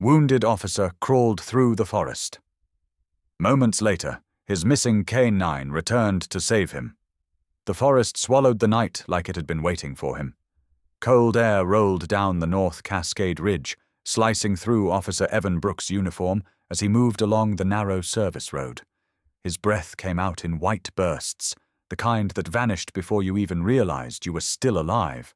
wounded officer crawled through the forest. Moments later, his missing canine returned to save him. The forest swallowed the night like it had been waiting for him. Cold air rolled down the North Cascade Ridge, slicing through Officer Evan Brooks' uniform as he moved along the narrow service road. His breath came out in white bursts, the kind that vanished before you even realized you were still alive.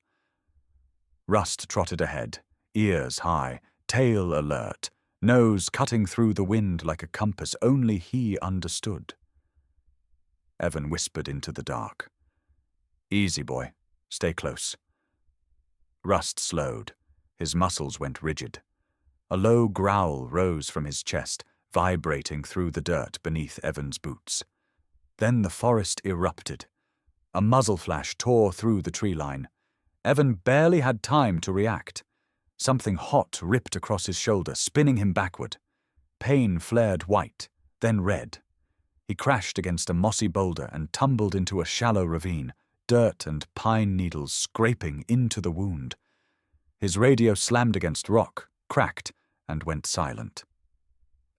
Rust trotted ahead, ears high, tail alert, nose cutting through the wind like a compass only he understood. Evan whispered into the dark. "Easy, boy. Stay close." Rust slowed. His muscles went rigid. A low growl rose from his chest, vibrating through the dirt beneath Evan's boots. Then the forest erupted. A muzzle flash tore through the tree line. Evan barely had time to react. Something hot ripped across his shoulder, spinning him backward. Pain flared white, then red. He crashed against a mossy boulder and tumbled into a shallow ravine, dirt and pine needles scraping into the wound. His radio slammed against rock, cracked, and went silent.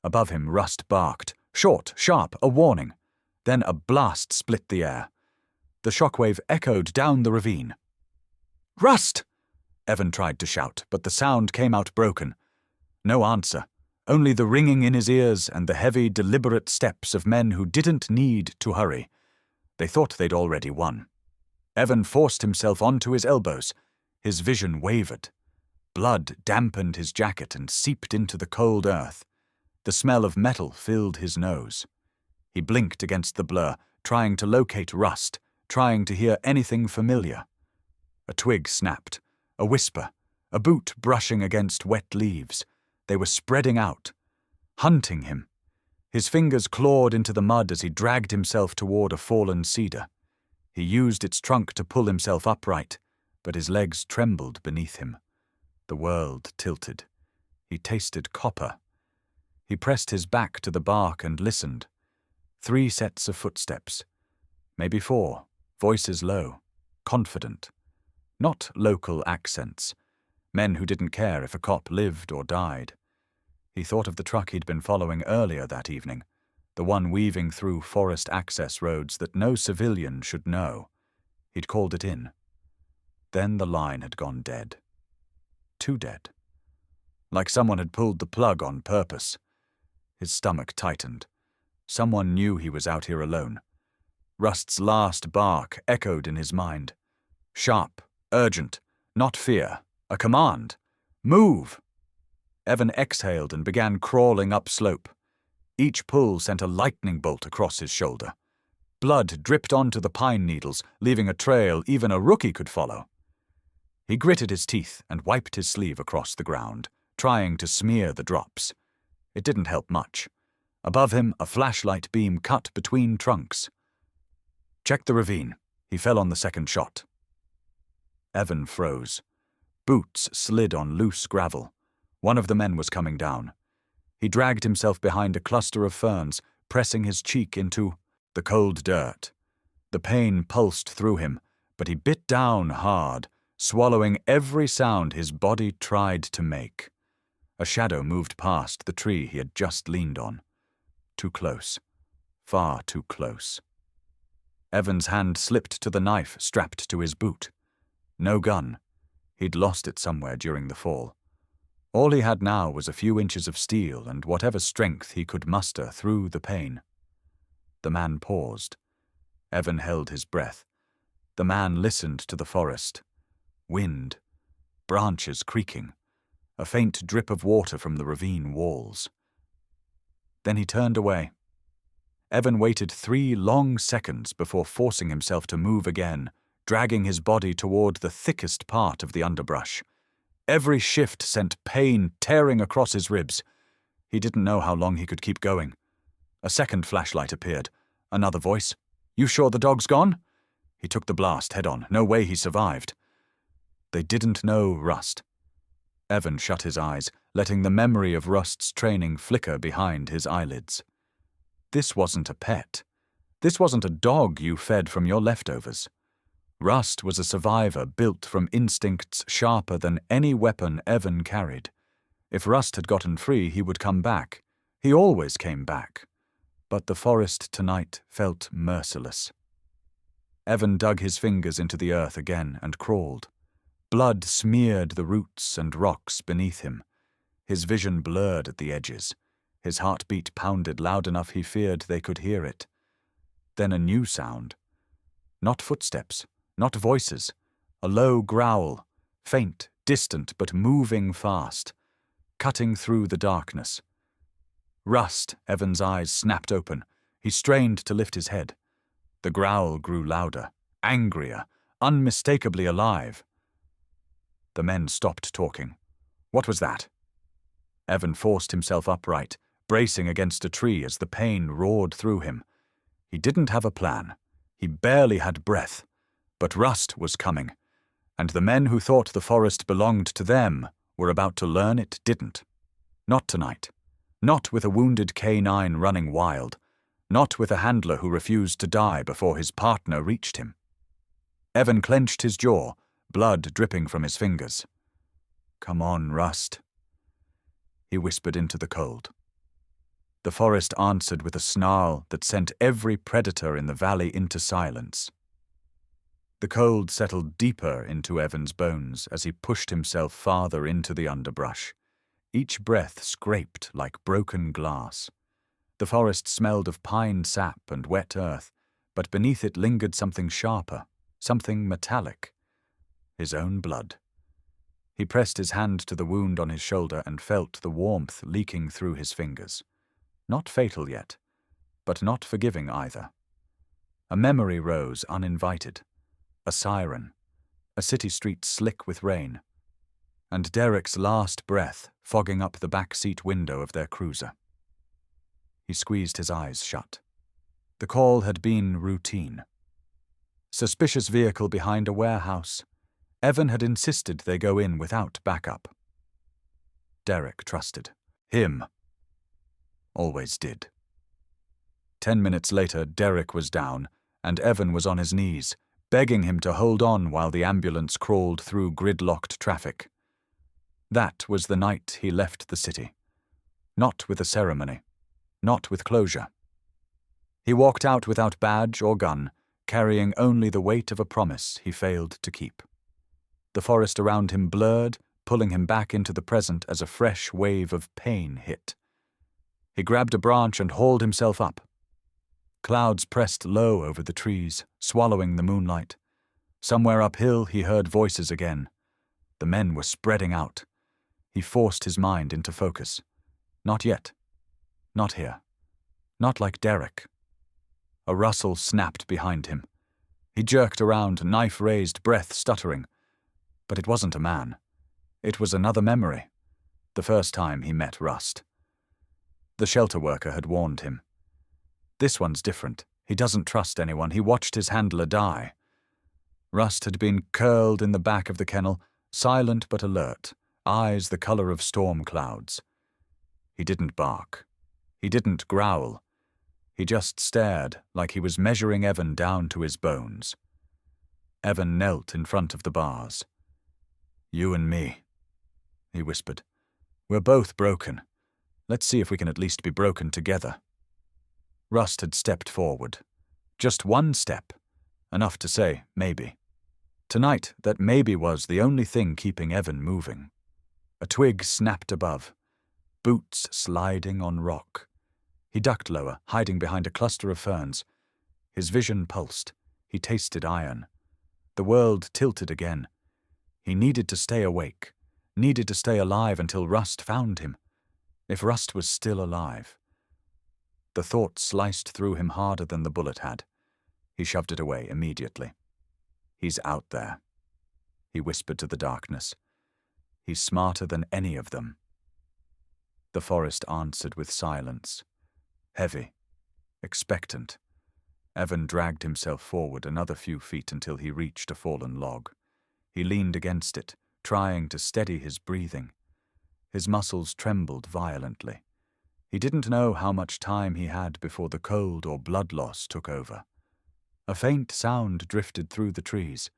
Above him, Rust barked, short, sharp, a warning. Then a blast split the air. The shockwave echoed down the ravine. "Rust!" Evan tried to shout, but the sound came out broken. No answer, only the ringing in his ears and the heavy, deliberate steps of men who didn't need to hurry. They thought they'd already won. Evan forced himself onto his elbows. His vision wavered. Blood dampened his jacket and seeped into the cold earth. The smell of metal filled his nose. He blinked against the blur, trying to locate Rust, trying to hear anything familiar. A twig snapped, a whisper, a boot brushing against wet leaves. They were spreading out, hunting him. His fingers clawed into the mud as he dragged himself toward a fallen cedar. He used its trunk to pull himself upright, but his legs trembled beneath him. The world tilted. He tasted copper. He pressed his back to the bark and listened. 3 sets of footsteps. Maybe 4, voices low, confident. Not local accents. Men who didn't care if a cop lived or died. He thought of the truck he'd been following earlier that evening, the one weaving through forest access roads that no civilian should know. He'd called it in. Then the line had gone dead. Too dead. Like someone had pulled the plug on purpose. His stomach tightened. Someone knew he was out here alone. Rust's last bark echoed in his mind. Sharp, urgent, not fear, a command. Move! Evan exhaled and began crawling upslope. Each pull sent a lightning bolt across his shoulder. Blood dripped onto the pine needles, leaving a trail even a rookie could follow. He gritted his teeth and wiped his sleeve across the ground, trying to smear the drops. It didn't help much. Above him, a flashlight beam cut between trunks. Check the ravine. He fell on the second shot. Evan froze. Boots slid on loose gravel. One of the men was coming down. He dragged himself behind a cluster of ferns, pressing his cheek into the cold dirt. The pain pulsed through him, but he bit down hard, swallowing every sound his body tried to make. A shadow moved past the tree he had just leaned on. Too close. Far too close. Evan's hand slipped to the knife strapped to his boot. No gun. He'd lost it somewhere during the fall. All he had now was a few inches of steel and whatever strength he could muster through the pain. The man paused. Evan held his breath. The man listened to the forest. Wind. Branches creaking. A faint drip of water from the ravine walls. Then he turned away. Evan waited 3 long seconds before forcing himself to move again, dragging his body toward the thickest part of the underbrush. Every shift sent pain tearing across his ribs. He didn't know how long he could keep going. A second flashlight appeared. Another voice. "You sure the dog's gone?" He took the blast head on. No way he survived. They didn't know Rust. Evan shut his eyes, letting the memory of Rust's training flicker behind his eyelids. This wasn't a pet. This wasn't a dog you fed from your leftovers. Rust was a survivor built from instincts sharper than any weapon Evan carried. If Rust had gotten free, he would come back. He always came back. But the forest tonight felt merciless. Evan dug his fingers into the earth again and crawled. Blood smeared the roots and rocks beneath him. His vision blurred at the edges. His heartbeat pounded loud enough he feared they could hear it. Then a new sound. Not footsteps, not voices. A low growl, faint, distant, but moving fast, cutting through the darkness. Rust, Evan's eyes snapped open. He strained to lift his head. The growl grew louder, angrier, unmistakably alive. The men stopped talking. What was that? Evan forced himself upright, bracing against a tree as the pain roared through him. He didn't have a plan. He barely had breath. But Rust was coming, and the men who thought the forest belonged to them were about to learn it didn't. Not tonight. Not with a wounded K9 running wild. Not with a handler who refused to die before his partner reached him. Evan clenched his jaw, blood dripping from his fingers. "Come on, Rust," he whispered into the cold. The forest answered with a snarl that sent every predator in the valley into silence. The cold settled deeper into Evan's bones as he pushed himself farther into the underbrush. Each breath scraped like broken glass. The forest smelled of pine sap and wet earth, but beneath it lingered something sharper, something metallic. His own blood. He pressed his hand to the wound on his shoulder and felt the warmth leaking through his fingers. Not fatal yet, but not forgiving either. A memory rose uninvited. A siren. A city street slick with rain. And Derek's last breath fogging up the back seat window of their cruiser. He squeezed his eyes shut. The call had been routine. Suspicious vehicle behind a warehouse. Evan had insisted they go in without backup. Derek trusted. Him. Always did. 10 minutes later, Derek was down, and Evan was on his knees, begging him to hold on while the ambulance crawled through gridlocked traffic. That was the night he left the city. Not with a ceremony. Not with closure. He walked out without badge or gun, carrying only the weight of a promise he failed to keep. The forest around him blurred, pulling him back into the present as a fresh wave of pain hit. He grabbed a branch and hauled himself up. Clouds pressed low over the trees, swallowing the moonlight. Somewhere uphill he heard voices again. The men were spreading out. He forced his mind into focus. Not yet. Not here. Not like Derek. A rustle snapped behind him. He jerked around, knife raised, breath stuttering. But it wasn't a man. It was another memory. The first time he met Rust. The shelter worker had warned him. This one's different. He doesn't trust anyone. He watched his handler die. Rust had been curled in the back of the kennel, silent but alert, eyes the color of storm clouds. He didn't bark. He didn't growl. He just stared like he was measuring Evan down to his bones. Evan knelt in front of the bars. "You and me," he whispered. "We're both broken. Let's see if we can at least be broken together." Rust had stepped forward. Just one step. Enough to say, maybe. Tonight, that maybe was the only thing keeping Evan moving. A twig snapped above. Boots sliding on rock. He ducked lower, hiding behind a cluster of ferns. His vision pulsed. He tasted iron. The world tilted again. He needed to stay awake. Needed to stay alive until Rust found him. If Rust was still alive. The thought sliced through him harder than the bullet had. He shoved it away immediately. "He's out there," he whispered to the darkness. "He's smarter than any of them." The forest answered with silence. Heavy. Expectant. Evan dragged himself forward another few feet until he reached a fallen log. He leaned against it, trying to steady his breathing. His muscles trembled violently. He didn't know how much time he had before the cold or blood loss took over. A faint sound drifted through the trees.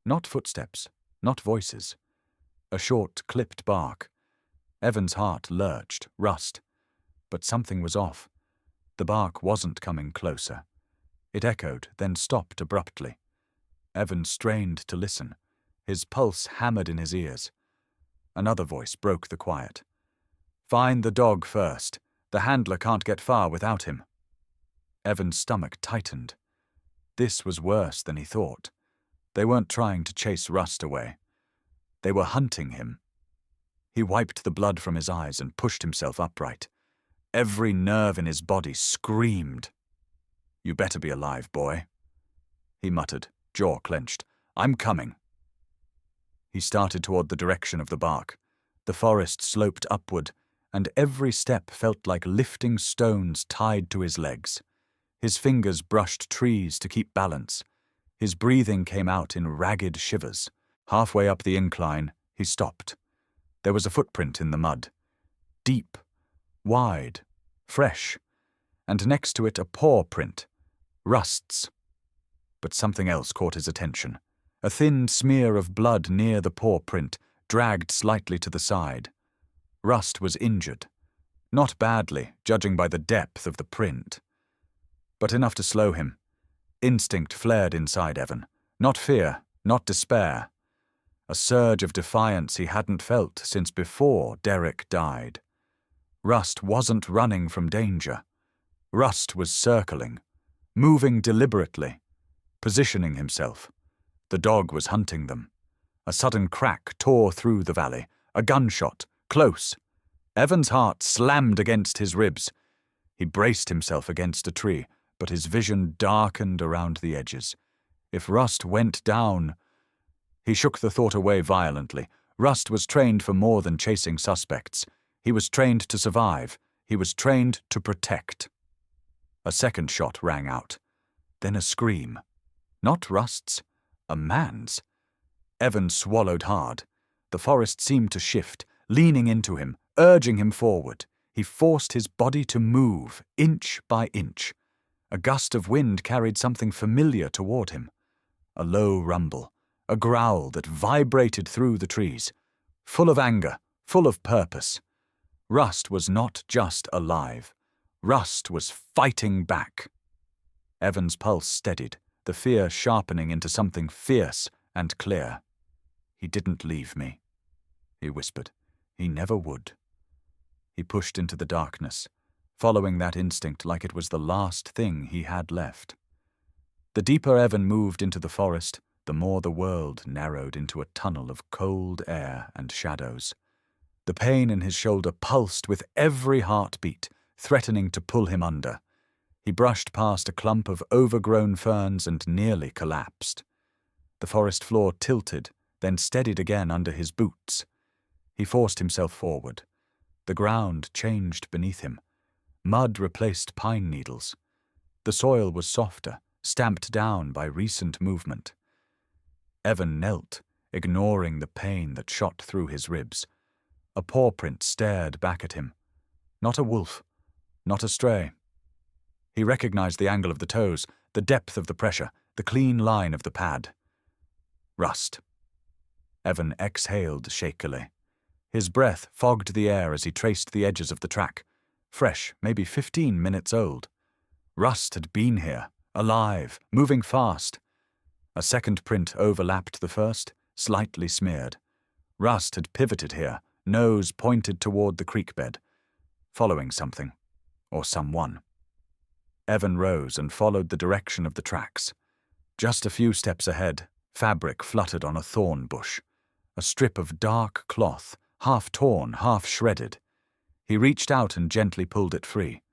Not footsteps, not voices. A short, clipped bark. Evan's heart lurched. Rust. But something was off. The bark wasn't coming closer. It echoed, then stopped abruptly. Evan strained to listen. His pulse hammered in his ears. Another voice broke the quiet. "Find the dog first. The handler can't get far without him." Evan's stomach tightened. This was worse than he thought. They weren't trying to chase Rust away. They were hunting him. He wiped the blood from his eyes and pushed himself upright. Every nerve in his body screamed. "You better be alive, boy," he muttered, jaw clenched. "I'm coming." He started toward the direction of the bark. The forest sloped upward, and every step felt like lifting stones tied to his legs. His fingers brushed trees to keep balance. His breathing came out in ragged shivers. Halfway up the incline, he stopped. There was a footprint in the mud. Deep, wide, fresh, and next to it a paw print. Rust's. But something else caught his attention. A thin smear of blood near the paw print, dragged slightly to the side. Rust was injured. Not badly, judging by the depth of the print. But enough to slow him. Instinct flared inside Evan. Not fear, not despair. A surge of defiance he hadn't felt since before Derek died. Rust wasn't running from danger. Rust was circling, moving deliberately, positioning himself. The dog was hunting them. A sudden crack tore through the valley. A gunshot, close. Evan's heart slammed against his ribs. He braced himself against a tree, but his vision darkened around the edges. If Rust went down... He shook the thought away violently. Rust was trained for more than chasing suspects. He was trained to survive. He was trained to protect. A second shot rang out. Then a scream. Not Rust's, a man's. Evan swallowed hard. The forest seemed to shift, leaning into him, urging him forward. He forced his body to move, inch by inch. A gust of wind carried something familiar toward him. A low rumble, a growl that vibrated through the trees. Full of anger, full of purpose. Rust was not just alive. Rust was fighting back. Evan's pulse steadied, the fear sharpening into something fierce and clear. "He didn't leave me," he whispered. "He never would." He pushed into the darkness, following that instinct like it was the last thing he had left. The deeper Evan moved into the forest, the more the world narrowed into a tunnel of cold air and shadows. The pain in his shoulder pulsed with every heartbeat, threatening to pull him under. He brushed past a clump of overgrown ferns and nearly collapsed. The forest floor tilted, then steadied again under his boots. He forced himself forward. The ground changed beneath him. Mud replaced pine needles. The soil was softer, stamped down by recent movement. Evan knelt, ignoring the pain that shot through his ribs. A paw print stared back at him. Not a wolf, not a stray. He recognized the angle of the toes, the depth of the pressure, the clean line of the pad. Rust. Evan exhaled shakily. His breath fogged the air as he traced the edges of the track. Fresh, maybe 15 minutes old. Rust had been here, alive, moving fast. A second print overlapped the first, slightly smeared. Rust had pivoted here, nose pointed toward the creek bed, following something, or someone. Evan rose and followed the direction of the tracks. Just a few steps ahead, fabric fluttered on a thorn bush. A strip of dark cloth, half torn, half shredded. He reached out and gently pulled it free.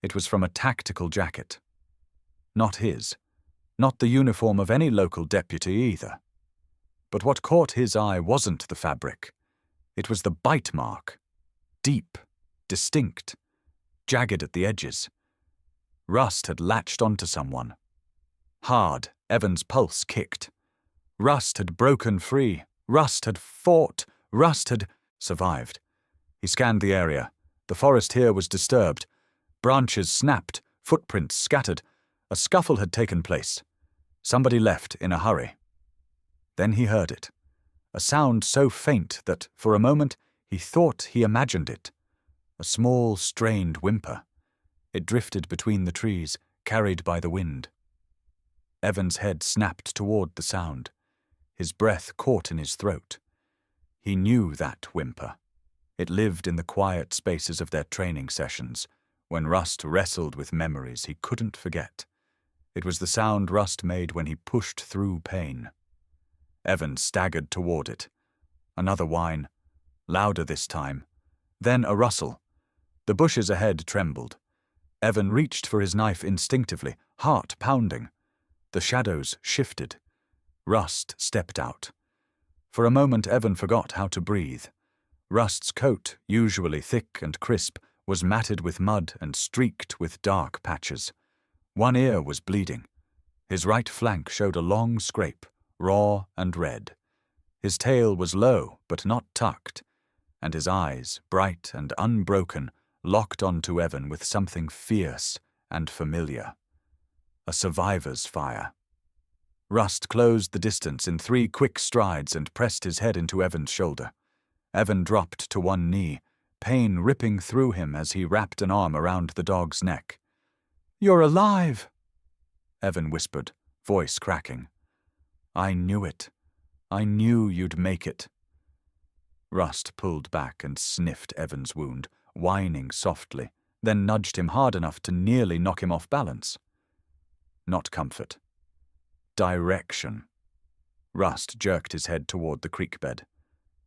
It was from a tactical jacket. Not his. Not the uniform of any local deputy either. But what caught his eye wasn't the fabric. It was the bite mark. Deep, distinct, jagged at the edges. Rust had latched onto someone. Hard, Evan's pulse kicked. Rust had broken free. Rust had fought. Rust had survived. He scanned the area. The forest here was disturbed. Branches snapped, footprints scattered. A scuffle had taken place. Somebody left in a hurry. Then he heard it. A sound so faint that, for a moment, He thought he imagined it. A small, strained whimper. It drifted between the trees, carried by the wind. Evan's head snapped toward the sound. His breath caught in his throat. He knew that whimper. It lived in the quiet spaces of their training sessions, when Rust wrestled with memories he couldn't forget. It was the sound Rust made when he pushed through pain. Evan staggered toward it. Another whine, louder this time. Then a rustle. The bushes ahead trembled. Evan reached for his knife instinctively, heart pounding. The shadows shifted. Rust stepped out. For a moment Evan forgot how to breathe. Rust's coat, usually thick and crisp, was matted with mud and streaked with dark patches. One ear was bleeding. His right flank showed a long scrape, raw and red. His tail was low but not tucked, and his eyes, bright and unbroken, locked onto Evan with something fierce and familiar. A survivor's fire. Rust closed the distance in 3 quick strides and pressed his head into Evan's shoulder. Evan dropped to one knee, pain ripping through him as he wrapped an arm around the dog's neck. "You're alive," Evan whispered, voice cracking. "I knew it. I knew you'd make it." Rust pulled back and sniffed Evan's wound, whining softly, then nudged him hard enough to nearly knock him off balance. Not comfort. Direction. Rust jerked his head toward the creek bed.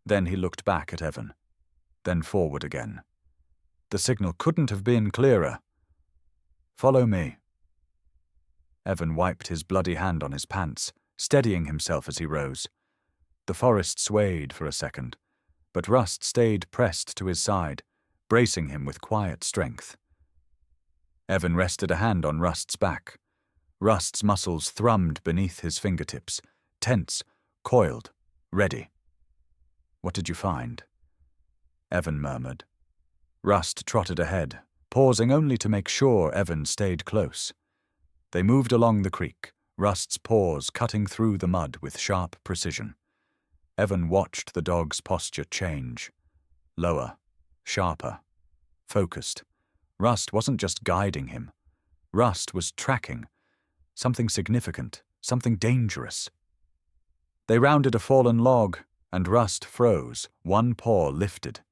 Then he looked back at Evan. Then forward again. The signal couldn't have been clearer. "Follow me." Evan wiped his bloody hand on his pants, steadying himself as he rose. The forest swayed for a second, but Rust stayed pressed to his side, bracing him with quiet strength. Evan rested a hand on Rust's back. Rust's muscles thrummed beneath his fingertips, tense, coiled, ready. "What did you find?" Evan murmured. Rust trotted ahead, pausing only to make sure Evan stayed close. They moved along the creek, Rust's paws cutting through the mud with sharp precision. Evan watched the dog's posture change. Lower, sharper, focused. Rust wasn't just guiding him. Rust was tracking. Something significant, something dangerous. They rounded a fallen log, and Rust froze, one paw lifted.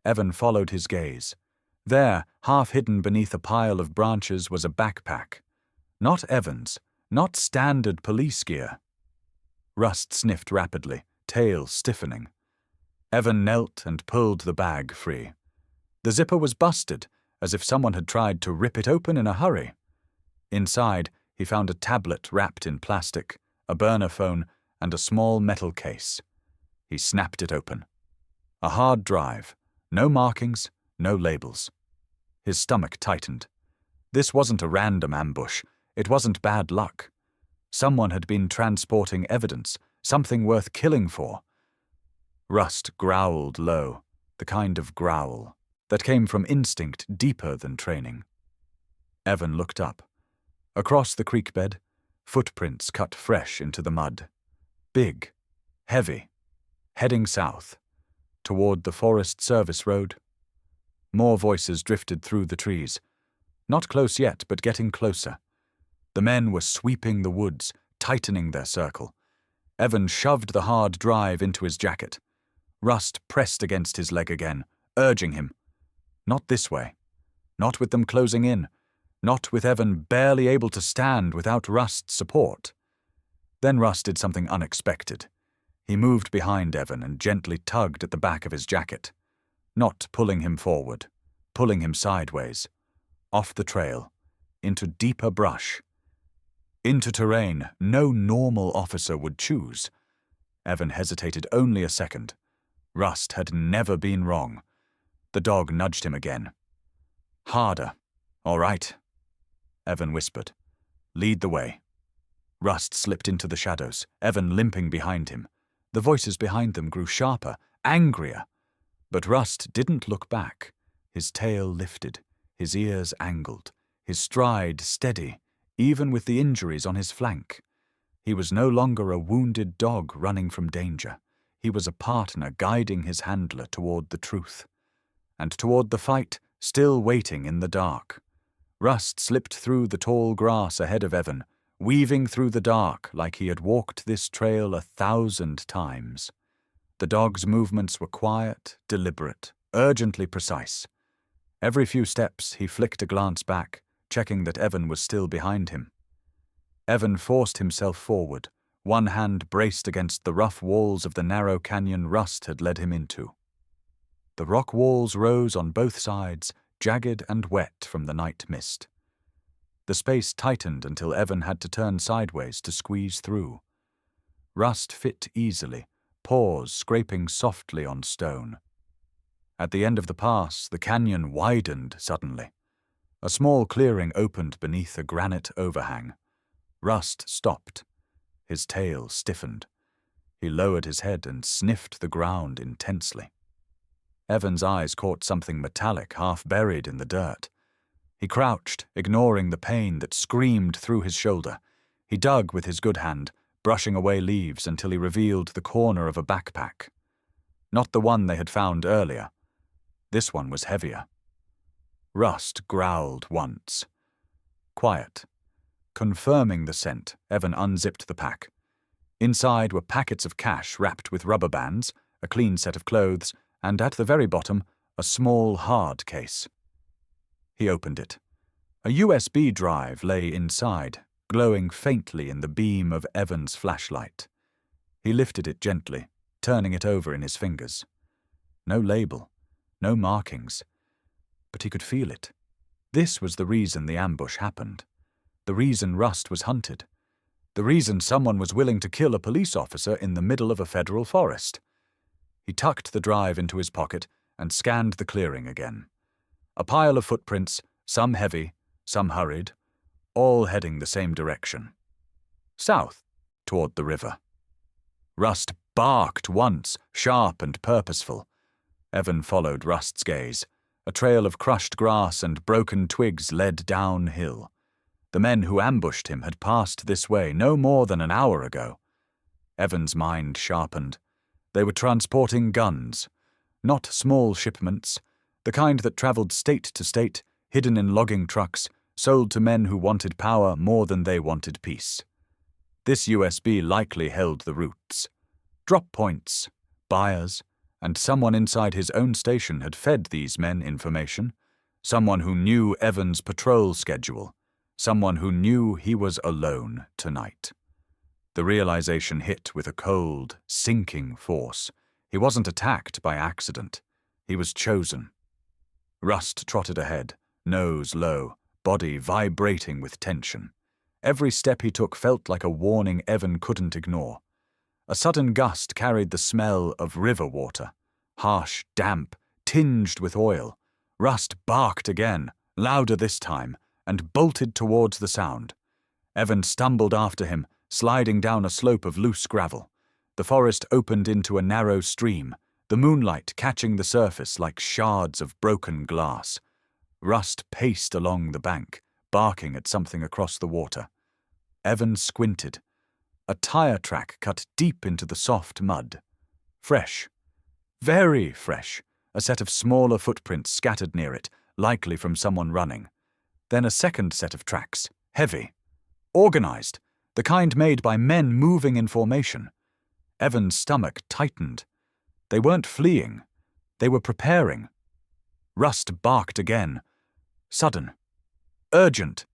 Evan followed his gaze. There, half hidden beneath a pile of branches, was a backpack. Not Evan's, not standard police gear. Rust sniffed rapidly, tail stiffening. Evan knelt and pulled the bag free. The zipper was busted, as if someone had tried to rip it open in a hurry. Inside, he found a tablet wrapped in plastic, a burner phone, and a small metal case. He snapped it open. A hard drive. No markings, no labels. His stomach tightened. This wasn't a random ambush. It wasn't bad luck. Someone had been transporting evidence, something worth killing for. Rust growled low, the kind of growl that came from instinct deeper than training. Evan looked up. Across the creek bed, footprints cut fresh into the mud. Big, heavy, heading south, toward the Forest Service Road. More voices drifted through the trees. Not close yet, but getting closer. The men were sweeping the woods, tightening their circle. Evan shoved the hard drive into his jacket. Rust pressed against his leg again, urging him. Not this way. Not with them closing in. Not with Evan barely able to stand without Rust's support. Then Rust did something unexpected. He moved behind Evan and gently tugged at the back of his jacket. Not pulling him forward, pulling him sideways. Off the trail, into deeper brush. Into terrain no normal officer would choose. Evan hesitated only a second. Rust had never been wrong. The dog nudged him again. "Harder. All right," Evan whispered. "Lead the way." Rust slipped into the shadows, Evan limping behind him. The voices behind them grew sharper, angrier. But Rust didn't look back. His tail lifted, his ears angled, his stride steady, even with the injuries on his flank. He was no longer a wounded dog running from danger. He was a partner guiding his handler toward the truth, and toward the fight still waiting in the dark. Rust slipped through the tall grass ahead of Evan, weaving through the dark like he had walked this trail 1,000 times. The dog's movements were quiet, deliberate, urgently precise. Every few steps he flicked a glance back, checking that Evan was still behind him. Evan forced himself forward, one hand braced against the rough walls of the narrow canyon Rust had led him into. The rock walls rose on both sides, jagged and wet from the night mist. The space tightened until Evan had to turn sideways to squeeze through. Rust fit easily, paws scraping softly on stone. At the end of the pass, the canyon widened suddenly. A small clearing opened beneath a granite overhang. Rust stopped. His tail stiffened. He lowered his head and sniffed the ground intensely. Evan's eyes caught something metallic half buried in the dirt. He crouched, ignoring the pain that screamed through his shoulder. He dug with his good hand, brushing away leaves until he revealed the corner of a backpack. Not the one they had found earlier. This one was heavier. Rust growled once. Quiet. Confirming the scent, Evan unzipped the pack. Inside were packets of cash wrapped with rubber bands, a clean set of clothes, and at the very bottom, a small hard case. He opened it. A USB drive lay inside, glowing faintly in the beam of Evan's flashlight. He lifted it gently, turning it over in his fingers. No label, no markings, but he could feel it. This was the reason the ambush happened. The reason Rust was hunted. The reason someone was willing to kill a police officer in the middle of a federal forest. He tucked the drive into his pocket and scanned the clearing again. A pile of footprints, some heavy, some hurried, all heading the same direction. South, toward the river. Rust barked once, sharp and purposeful. Evan followed Rust's gaze. A trail of crushed grass and broken twigs led downhill. The men who ambushed him had passed this way no more than an hour ago. Evan's mind sharpened. They were transporting guns, not small shipments, the kind that traveled state to state, hidden in logging trucks, sold to men who wanted power more than they wanted peace. This USB likely held the routes. Drop points, buyers, and someone inside his own station had fed these men information. Someone who knew Evan's patrol schedule. Someone who knew he was alone tonight. The realization hit with a cold, sinking force. He wasn't attacked by accident. He was chosen. Rust trotted ahead, nose low, body vibrating with tension. Every step he took felt like a warning Evan couldn't ignore. A sudden gust carried the smell of river water, harsh, damp, tinged with oil. Rust barked again, louder this time, and bolted towards the sound. Evan stumbled after him, sliding down a slope of loose gravel. The forest opened into a narrow stream, the moonlight catching the surface like shards of broken glass. Rust paced along the bank, barking at something across the water. Evan squinted. A tire track cut deep into the soft mud. Fresh. Very fresh. A set of smaller footprints scattered near it, likely from someone running. Then a second set of tracks, heavy. Organized. The kind made by men moving in formation. Evan's stomach tightened. They weren't fleeing. They were preparing. Rust barked again. Sudden. Urgent.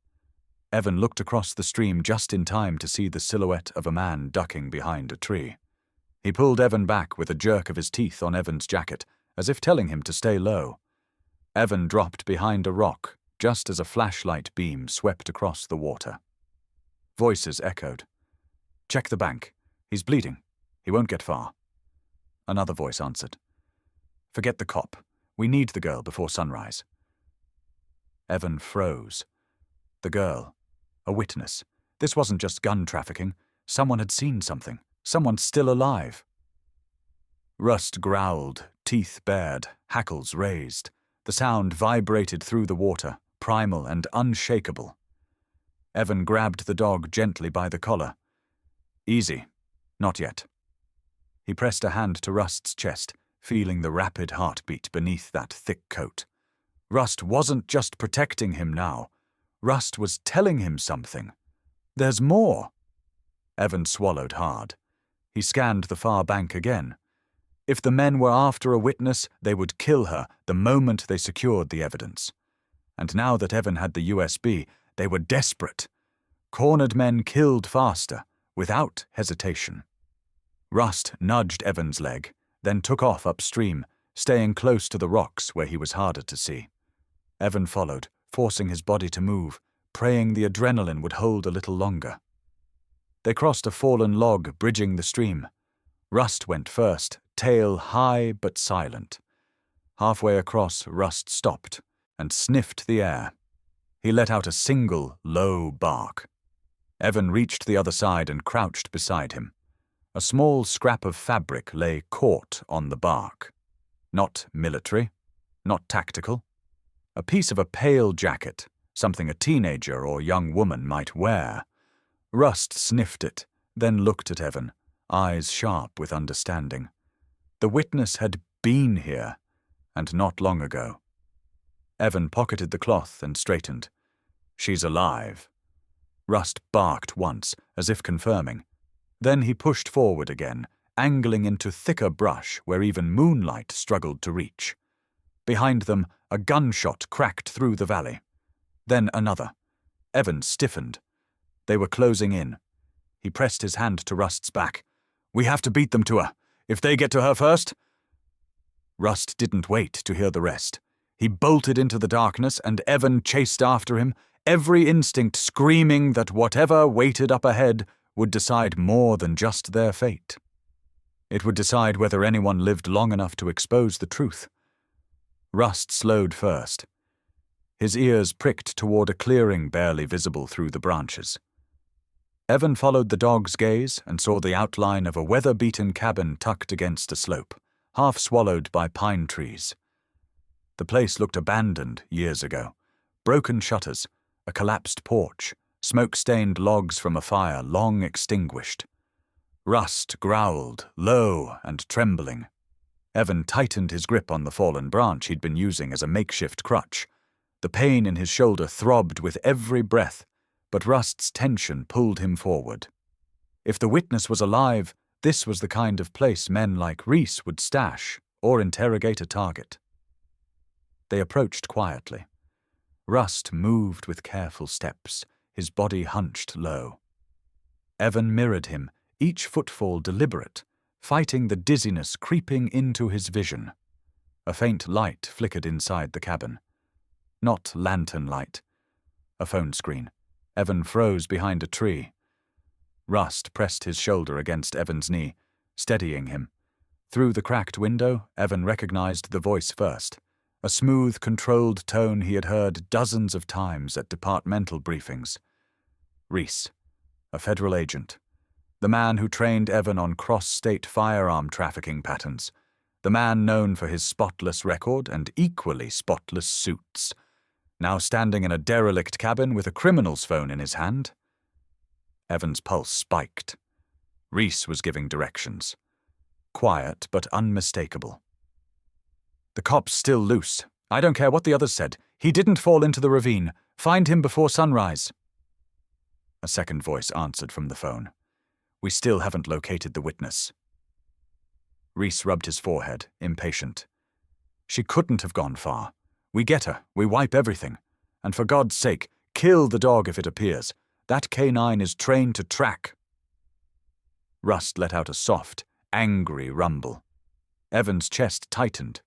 Evan looked across the stream just in time to see the silhouette of a man ducking behind a tree. He pulled Evan back with a jerk of his teeth on Evan's jacket, as if telling him to stay low. Evan dropped behind a rock, just as a flashlight beam swept across the water. Voices echoed. "Check the bank. He's bleeding. He won't get far." Another voice answered. "Forget the cop. We need the girl before sunrise." Evan froze. The girl. A witness. This wasn't just gun trafficking. Someone had seen something. Someone still alive. Rust growled, teeth bared, hackles raised. The sound vibrated through the water, primal and unshakable. Evan grabbed the dog gently by the collar. "Easy. Not yet." He pressed a hand to Rust's chest, feeling the rapid heartbeat beneath that thick coat. Rust wasn't just protecting him now. Rust was telling him something. There's more. Evan swallowed hard. He scanned the far bank again. If the men were after a witness, they would kill her the moment they secured the evidence. And now that Evan had the USB, they were desperate. Cornered men killed faster, without hesitation. Rust nudged Evan's leg, then took off upstream, staying close to the rocks where he was harder to see. Evan followed, forcing his body to move, praying the adrenaline would hold a little longer. They crossed a fallen log bridging the stream. Rust went first, tail high but silent. Halfway across, Rust stopped and sniffed the air. He let out a single, low bark. Evan reached the other side and crouched beside him. A small scrap of fabric lay caught on the bark. Not military, not tactical. A piece of a pale jacket, something a teenager or young woman might wear. Rust sniffed it, then looked at Evan, eyes sharp with understanding. The witness had been here, and not long ago. Evan pocketed the cloth and straightened. She's alive. Rust barked once, as if confirming. Then he pushed forward again, angling into thicker brush where even moonlight struggled to reach. Behind them, a gunshot cracked through the valley. Then another. Evan stiffened. They were closing in. He pressed his hand to Rust's back. We have to beat them to her. If they get to her first... Rust didn't wait to hear the rest. He bolted into the darkness and Evan chased after him, every instinct screaming that whatever waited up ahead would decide more than just their fate. It would decide whether anyone lived long enough to expose the truth. Rust slowed first. His ears pricked toward a clearing barely visible through the branches. Evan followed the dog's gaze and saw the outline of a weather-beaten cabin tucked against a slope, half swallowed by pine trees. The place looked abandoned years ago. Broken shutters, a collapsed porch, smoke-stained logs from a fire long extinguished. Rust growled, low and trembling. Evan tightened his grip on the fallen branch he'd been using as a makeshift crutch. The pain in his shoulder throbbed with every breath, but Rust's tension pulled him forward. If the witness was alive, this was the kind of place men like Reese would stash or interrogate a target. They approached quietly. Rust moved with careful steps, his body hunched low. Evan mirrored him, each footfall deliberate, fighting the dizziness creeping into his vision. A faint light flickered inside the cabin. Not lantern light. A phone screen. Evan froze behind a tree. Rust pressed his shoulder against Evan's knee, steadying him. Through the cracked window, Evan recognized the voice first. A smooth, controlled tone he had heard dozens of times at departmental briefings. Reese, a federal agent. The man who trained Evan on cross-state firearm trafficking patterns. The man known for his spotless record and equally spotless suits. Now standing in a derelict cabin with a criminal's phone in his hand. Evan's pulse spiked. Reese was giving directions. Quiet but unmistakable. The cop's still loose. I don't care what the others said. He didn't fall into the ravine. Find him before sunrise. A second voice answered from the phone. We still haven't located the witness. Reese rubbed his forehead, impatient. She couldn't have gone far. We get her, we wipe everything. And for God's sake, kill the dog if it appears. That canine is trained to track. Rust let out a soft, angry rumble. Evan's chest tightened.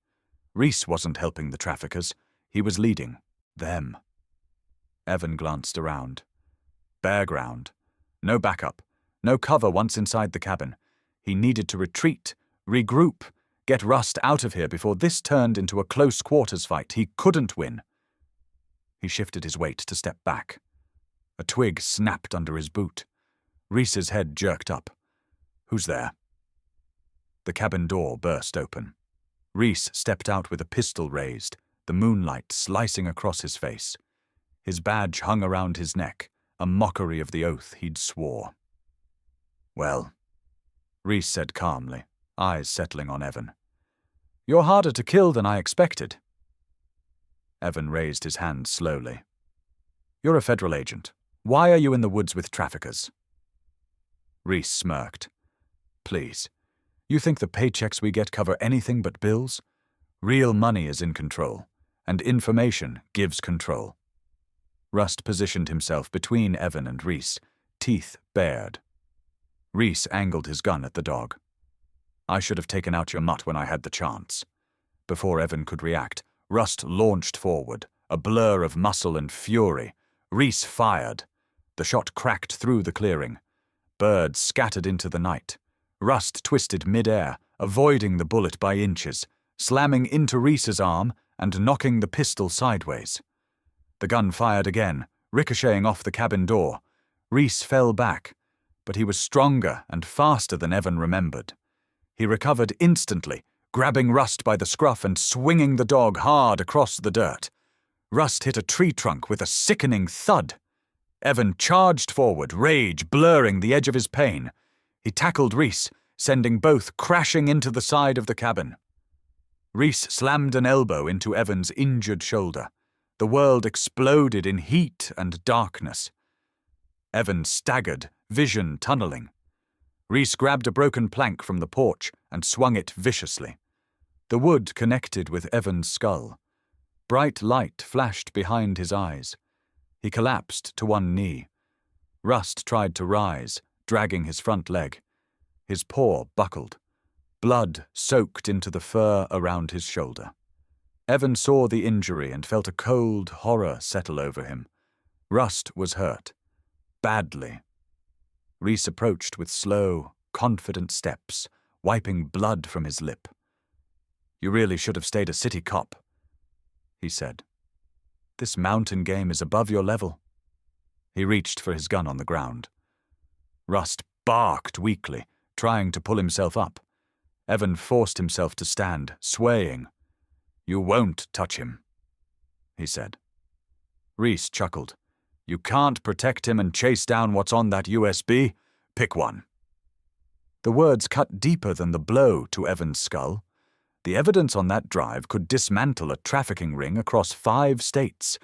Reese wasn't helping the traffickers. He was leading them. Evan glanced around. Bare ground. No backup. No cover once inside the cabin. He needed to retreat, regroup, get Rust out of here before this turned into a close-quarters fight he couldn't win. He shifted his weight to step back. A twig snapped under his boot. Reese's head jerked up. Who's there? The cabin door burst open. Reese stepped out with a pistol raised, the moonlight slicing across his face. His badge hung around his neck, a mockery of the oath he'd swore. Well, Reese said calmly, eyes settling on Evan. "You're harder to kill than I expected." Evan raised his hand slowly. "You're a federal agent. Why are you in the woods with traffickers?" Reese smirked. "Please, you think the paychecks we get cover anything but bills? Real money is in control, and information gives control." Rust positioned himself between Evan and Reese, teeth bared. Reese angled his gun at the dog. "I should have taken out your mutt when I had the chance." Before Evan could react, Rust launched forward, a blur of muscle and fury. Reese fired. The shot cracked through the clearing. Birds scattered into the night. Rust twisted mid-air, avoiding the bullet by inches, slamming into Reese's arm and knocking the pistol sideways. The gun fired again, ricocheting off the cabin door. Reese fell back, but he was stronger and faster than Evan remembered. He recovered instantly, grabbing Rust by the scruff and swinging the dog hard across the dirt. Rust hit a tree trunk with a sickening thud. Evan charged forward, rage blurring the edge of his pain. He tackled Reese, sending both crashing into the side of the cabin. Reese slammed an elbow into Evan's injured shoulder. The world exploded in heat and darkness. Evan staggered, vision tunneling. Reese grabbed a broken plank from the porch and swung it viciously. The wood connected with Evan's skull. Bright light flashed behind his eyes. He collapsed to one knee. Rust tried to rise, dragging his front leg. His paw buckled. Blood soaked into the fur around his shoulder. Evan saw the injury and felt a cold horror settle over him. Rust was hurt. Badly. Reese approached with slow, confident steps, wiping blood from his lip. "You really should have stayed a city cop," he said. "This mountain game is above your level." He reached for his gun on the ground. Rust barked weakly, trying to pull himself up. Evan forced himself to stand, swaying. "You won't touch him," he said. Reese chuckled. "You can't protect him and chase down what's on that USB? Pick one." The words cut deeper than the blow to Evan's skull. The evidence on that drive could dismantle a trafficking ring across 5 states.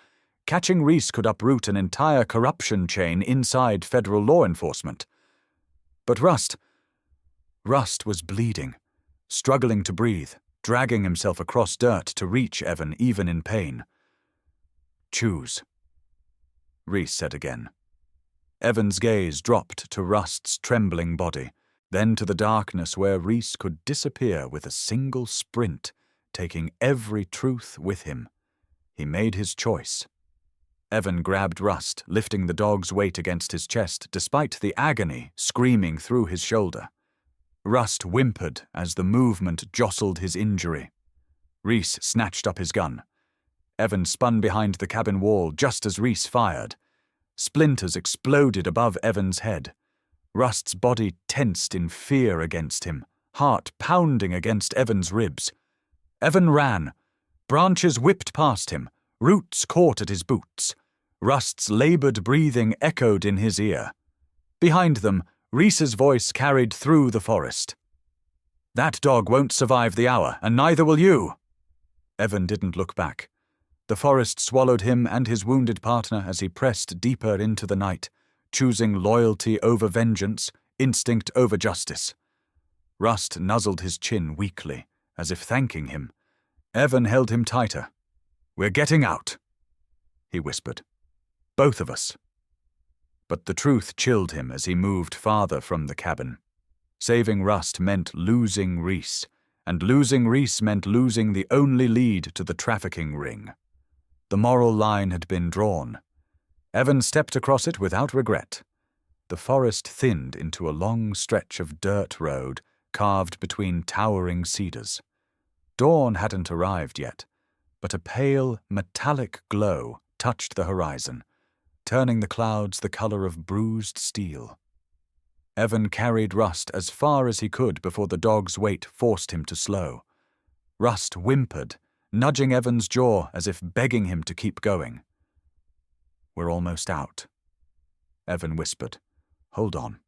Catching Reese could uproot an entire corruption chain inside federal law enforcement. But Rust was bleeding, struggling to breathe, dragging himself across dirt to reach Evan even in pain. "Choose," Reese said again. Evan's gaze dropped to Rust's trembling body, then to the darkness where Reese could disappear with a single sprint, taking every truth with him. He made his choice. Evan grabbed Rust, lifting the dog's weight against his chest despite the agony screaming through his shoulder. Rust whimpered as the movement jostled his injury. Reese snatched up his gun. Evan spun behind the cabin wall just as Reese fired. Splinters exploded above Evan's head. Rust's body tensed in fear against him, heart pounding against Evan's ribs. Evan ran. Branches whipped past him. Roots caught at his boots. Rust's labored breathing echoed in his ear. Behind them, Reese's voice carried through the forest. "That dog won't survive the hour, and neither will you." Evan didn't look back. The forest swallowed him and his wounded partner as he pressed deeper into the night, choosing loyalty over vengeance, instinct over justice. Rust nuzzled his chin weakly, as if thanking him. Evan held him tighter. "We're getting out," he whispered. "Both of us." But the truth chilled him as he moved farther from the cabin. Saving Rust meant losing Reese, and losing Reese meant losing the only lead to the trafficking ring. The moral line had been drawn. Evan stepped across it without regret. The forest thinned into a long stretch of dirt road carved between towering cedars. Dawn hadn't arrived yet, but a pale, metallic glow touched the horizon, turning the clouds the color of bruised steel. Evan carried Rust as far as he could before the dog's weight forced him to slow. Rust whimpered, nudging Evan's jaw as if begging him to keep going. "We're almost out," Evan whispered. "Hold on."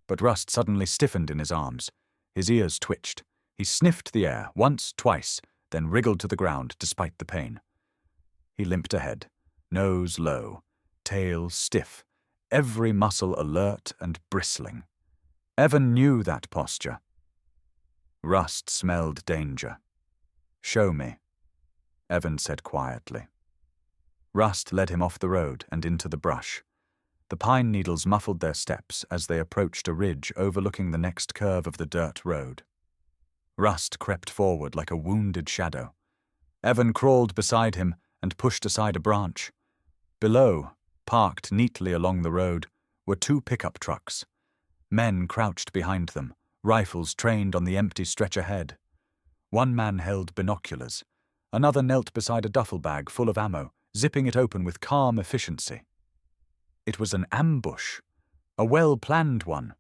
But Rust suddenly stiffened in his arms. His ears twitched. He sniffed the air once, twice, then wriggled to the ground despite the pain. He limped ahead, nose low, tail stiff, every muscle alert and bristling. Evan knew that posture. Rust smelled danger. "Show me," Evan said quietly. Rust led him off the road and into the brush. The pine needles muffled their steps as they approached a ridge overlooking the next curve of the dirt road. Rust crept forward like a wounded shadow. Evan crawled beside him and pushed aside a branch. Below, parked neatly along the road, were 2 pickup trucks. Men crouched behind them, rifles trained on the empty stretch ahead. One man held binoculars. Another knelt beside a duffel bag full of ammo, zipping it open with calm efficiency. It was an ambush, a well-planned one.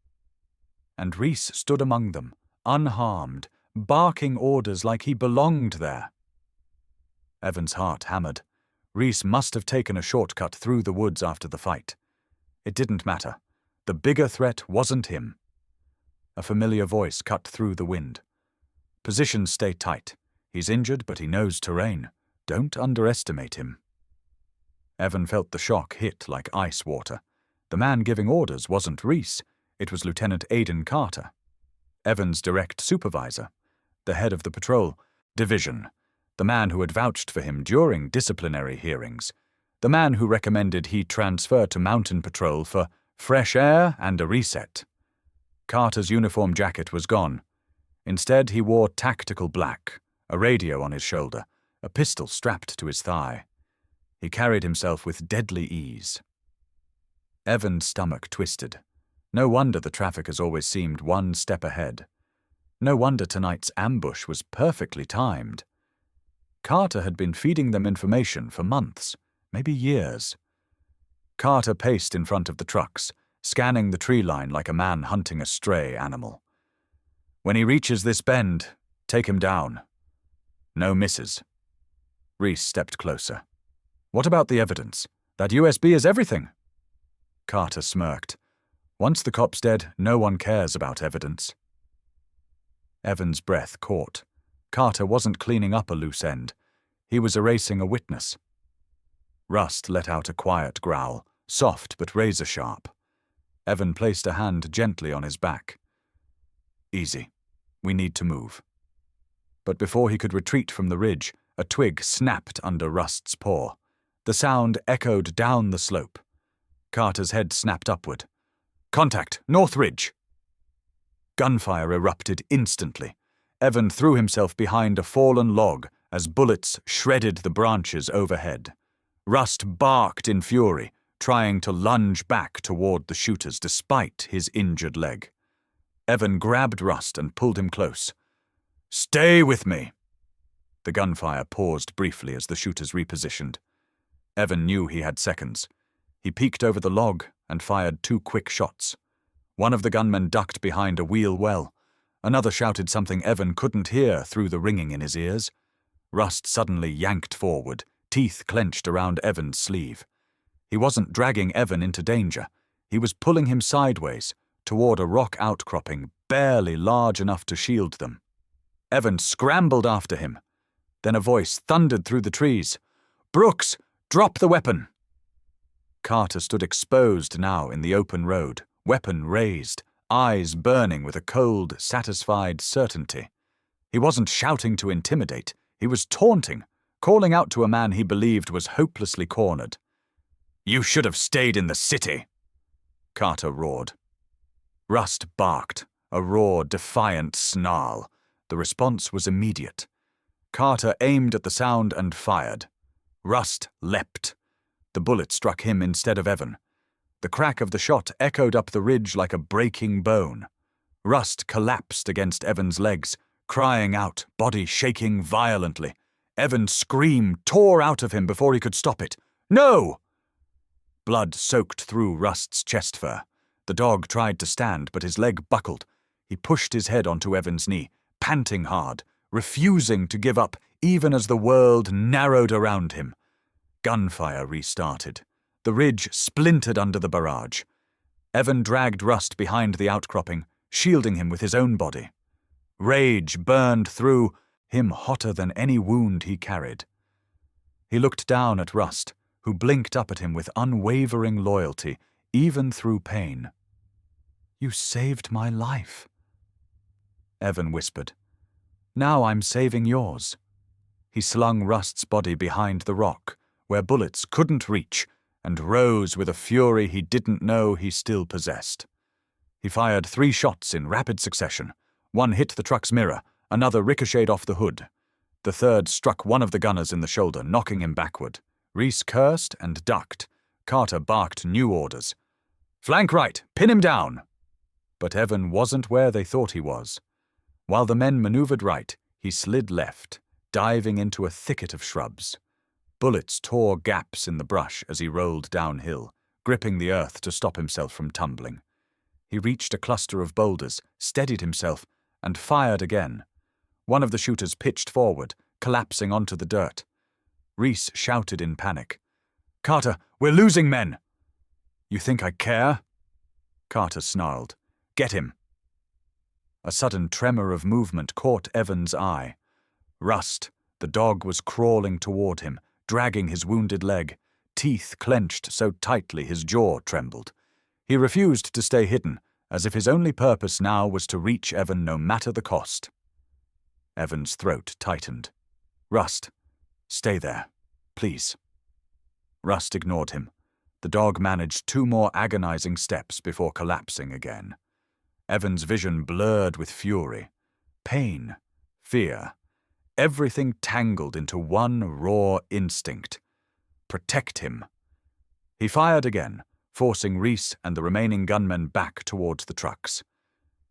And Reese stood among them, unharmed, barking orders like he belonged there. Evan's heart hammered. Reese must have taken a shortcut through the woods after the fight. It didn't matter. The bigger threat wasn't him. A familiar voice cut through the wind. "Positions stay tight. He's injured, but he knows terrain. Don't underestimate him." Evan felt the shock hit like ice water. The man giving orders wasn't Reese. It was Lieutenant Aidan Carter, Evan's direct supervisor, the head of the patrol division, the man who had vouched for him during disciplinary hearings, the man who recommended he transfer to mountain patrol for fresh air and a reset. Carter's uniform jacket was gone. Instead, he wore tactical black, a radio on his shoulder, a pistol strapped to his thigh. He carried himself with deadly ease. Evan's stomach twisted. No wonder the traffickers always seemed one step ahead. No wonder tonight's ambush was perfectly timed. Carter had been feeding them information for months, maybe years. Carter paced in front of the trucks, scanning the tree line like a man hunting a stray animal. "When he reaches this bend, take him down. No misses." Reese stepped closer. "What about the evidence? That USB is everything." Carter smirked. "Once the cop's dead, no one cares about evidence." Evan's breath caught. Carter wasn't cleaning up a loose end. He was erasing a witness. Rust let out a quiet growl, soft but razor-sharp. Evan placed a hand gently on his back. "Easy. We need to move." But before he could retreat from the ridge, a twig snapped under Rust's paw. The sound echoed down the slope. Carter's head snapped upward. "Contact! North Ridge!" Gunfire erupted instantly. Evan threw himself behind a fallen log as bullets shredded the branches overhead. Rust barked in fury, trying to lunge back toward the shooters despite his injured leg. Evan grabbed Rust and pulled him close. "Stay with me!" The gunfire paused briefly as the shooters repositioned. Evan knew he had seconds. He peeked over the log and fired 2 quick shots. One of the gunmen ducked behind a wheel well. Another shouted something Evan couldn't hear through the ringing in his ears. Rust suddenly yanked forward, teeth clenched around Evan's sleeve. He wasn't dragging Evan into danger. He was pulling him sideways, toward a rock outcropping barely large enough to shield them. Evan scrambled after him. Then a voice thundered through the trees. "Brooks, drop the weapon!" Carter stood exposed now in the open road, weapon raised, eyes burning with a cold, satisfied certainty. He wasn't shouting to intimidate. He was taunting, calling out to a man he believed was hopelessly cornered. "You should have stayed in the city!" Carter roared. Rust barked, a raw, defiant snarl. The response was immediate. Carter aimed at the sound and fired. Rust leapt. The bullet struck him instead of Evan. The crack of the shot echoed up the ridge like a breaking bone. Rust collapsed against Evan's legs, crying out, body shaking violently. Evan's scream tore out of him before he could stop it. "No!" Blood soaked through Rust's chest fur. The dog tried to stand, but his leg buckled. He pushed his head onto Evan's knee, panting hard, refusing to give up even as the world narrowed around him. Gunfire restarted. The ridge splintered under the barrage. Evan dragged Rust behind the outcropping, shielding him with his own body. Rage burned through him hotter than any wound he carried. He looked down at Rust, who blinked up at him with unwavering loyalty, even through pain. "You saved my life," Evan whispered. "Now I'm saving yours." He slung Rust's body behind the rock, where bullets couldn't reach, and rose with a fury he didn't know he still possessed. He fired 3 shots in rapid succession. One hit the truck's mirror, another ricocheted off the hood. The third struck one of the gunners in the shoulder, knocking him backward. Reese cursed and ducked. Carter barked new orders. "Flank right! Pin him down!" But Evan wasn't where they thought he was. While the men maneuvered right, he slid left, diving into a thicket of shrubs. Bullets tore gaps in the brush as he rolled downhill, gripping the earth to stop himself from tumbling. He reached a cluster of boulders, steadied himself, and fired again. One of the shooters pitched forward, collapsing onto the dirt. Reese shouted in panic. "Carter, we're losing men!" "You think I care?" Carter snarled. "Get him." A sudden tremor of movement caught Evan's eye. Rust, the dog, was crawling toward him, dragging his wounded leg, teeth clenched so tightly his jaw trembled. He refused to stay hidden, as if his only purpose now was to reach Evan no matter the cost. Evan's throat tightened. "Rust, stay there, please." Rust ignored him. The dog managed 2 more agonizing steps before collapsing again. Evan's vision blurred with fury, pain, fear, everything tangled into one raw instinct. Protect him. He fired again, forcing Reese and the remaining gunmen back towards the trucks.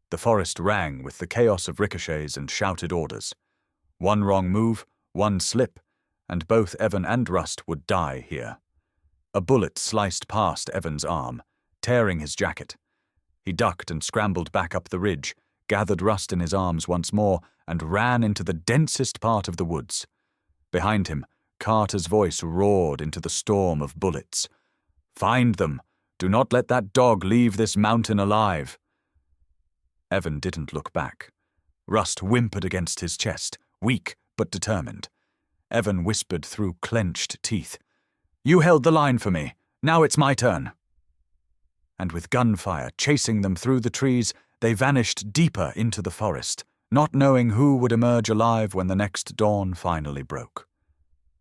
The forest rang with the chaos of ricochets and shouted orders. One wrong move, one slip, and both Evan and Rust would die here. A bullet sliced past Evan's arm, tearing his jacket. He ducked and scrambled back up the ridge, gathered Rust in his arms once more, and ran into the densest part of the woods. Behind him, Carter's voice roared into the storm of bullets. "Find them! Do not let that dog leave this mountain alive!" Evan didn't look back. Rust whimpered against his chest, weak but determined. Evan whispered through clenched teeth. "You held the line for me. Now it's my turn." And with gunfire chasing them through the trees, they vanished deeper into the forest, not knowing who would emerge alive when the next dawn finally broke.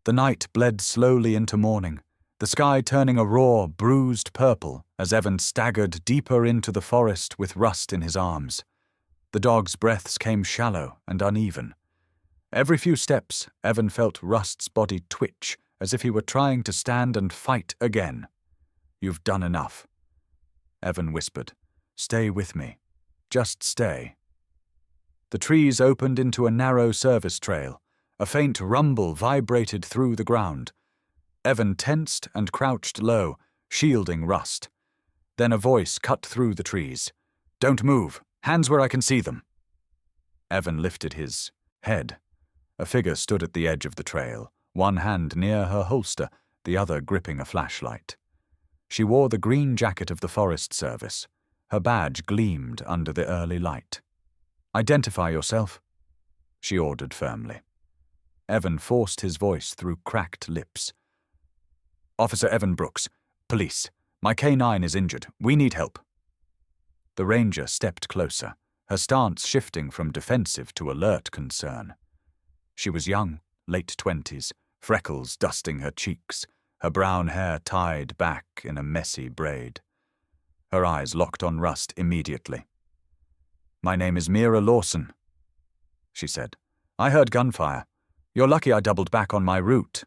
The night bled slowly into morning, the sky turning a raw, bruised purple as Evan staggered deeper into the forest with Rust in his arms. The dog's breaths came shallow and uneven. Every few steps, Evan felt Rust's body twitch as if he were trying to stand and fight again. "You've done enough," Evan whispered. "Stay with me. Just stay." The trees opened into a narrow service trail. A faint rumble vibrated through the ground. Evan tensed and crouched low, shielding Rust. Then a voice cut through the trees. "Don't move. Hands where I can see them." Evan lifted his head. A figure stood at the edge of the trail, one hand near her holster, the other gripping a flashlight. She wore the green jacket of the Forest Service. Her badge gleamed under the early light. "Identify yourself," she ordered firmly. Evan forced his voice through cracked lips. "Officer Evan Brooks, police. My K9 is injured. We need help." The ranger stepped closer, her stance shifting from defensive to alert concern. She was young, late 20s, freckles dusting her cheeks, her brown hair tied back in a messy braid. Her eyes locked on Rust immediately. "My name is Mira Lawson," she said. "I heard gunfire. You're lucky I doubled back on my route."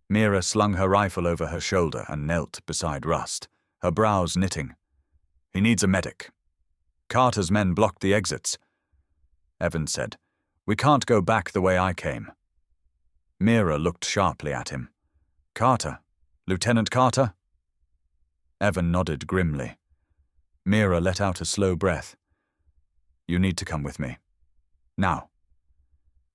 Mira slung her rifle over her shoulder and knelt beside Rust, her brows knitting. "He needs a medic. Carter's men blocked the exits," Evan said. "We can't go back the way I came." Mira looked sharply at him. "Carter? Lieutenant Carter?" Evan nodded grimly. Mira let out a slow breath. "You need to come with me. Now."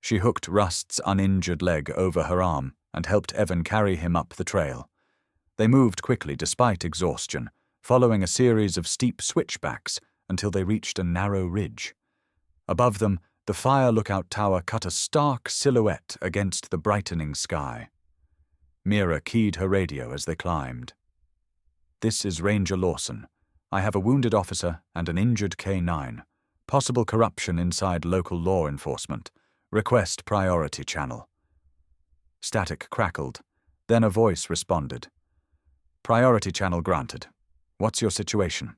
She hooked Rust's uninjured leg over her arm and helped Evan carry him up the trail. They moved quickly despite exhaustion, following a series of steep switchbacks until they reached a narrow ridge. Above them, the fire lookout tower cut a stark silhouette against the brightening sky. Mira keyed her radio as they climbed. "This is Ranger Lawson. I have a wounded officer and an injured K9. Possible corruption inside local law enforcement. Request priority channel." Static crackled. Then a voice responded. "Priority channel granted. What's your situation?"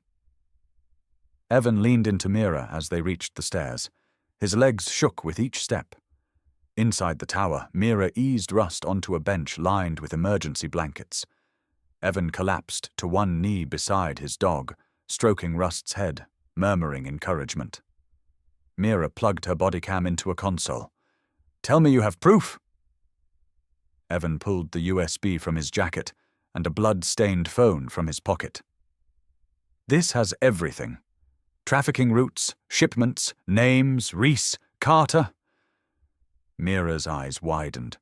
Evan leaned into Mira as they reached the stairs. His legs shook with each step. Inside the tower, Mira eased Rust onto a bench lined with emergency blankets. Evan collapsed to one knee beside his dog, stroking Rust's head, murmuring encouragement. Mira plugged her body cam into a console. "Tell me you have proof." Evan pulled the USB from his jacket and a blood-stained phone from his pocket. "This has everything. Trafficking routes, shipments, names, Reese, Carter." Mira's eyes widened.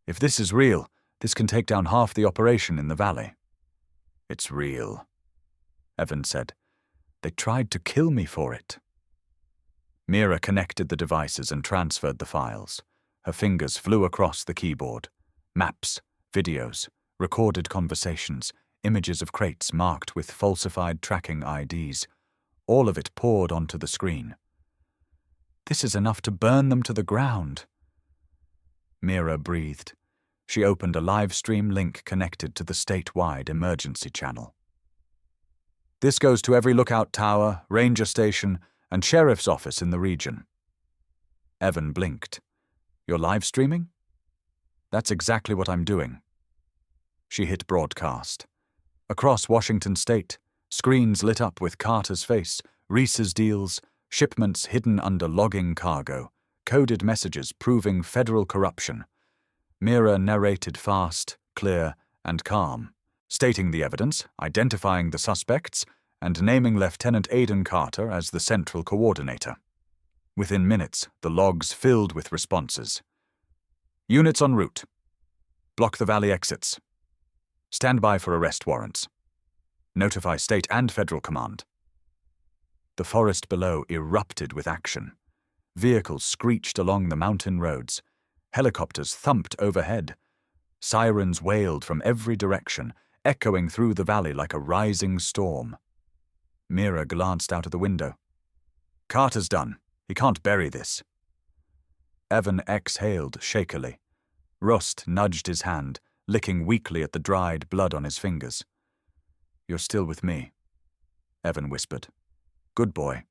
"If this is real, this can take down half the operation in the valley." "It's real," Evan said. "They tried to kill me for it." Mira connected the devices and transferred the files. Her fingers flew across the keyboard. Maps, videos, recorded conversations, images of crates marked with falsified tracking IDs. All of it poured onto the screen. "This is enough to burn them to the ground." Mira breathed. She opened a live stream link connected to the statewide emergency channel. "This goes to every lookout tower, ranger station, and sheriff's office in the region." Evan blinked. "You're live streaming?" "That's exactly what I'm doing." She hit broadcast. Across Washington state, screens lit up with Carter's face, Reese's deals, shipments hidden under logging cargo, coded messages proving federal corruption. Mira narrated fast, clear, and calm, stating the evidence, identifying the suspects, and naming Lieutenant Aidan Carter as the central coordinator. Within minutes, the logs filled with responses. "Units en route. Block the valley exits. Stand by for arrest warrants. Notify state and federal command." The forest below erupted with action. Vehicles screeched along the mountain roads. Helicopters thumped overhead. Sirens wailed from every direction, echoing through the valley like a rising storm. Mira glanced out of the window. "Carter's done. He can't bury this." Evan exhaled shakily. Rust nudged his hand, licking weakly at the dried blood on his fingers. "You're still with me," Evan whispered. "Good boy."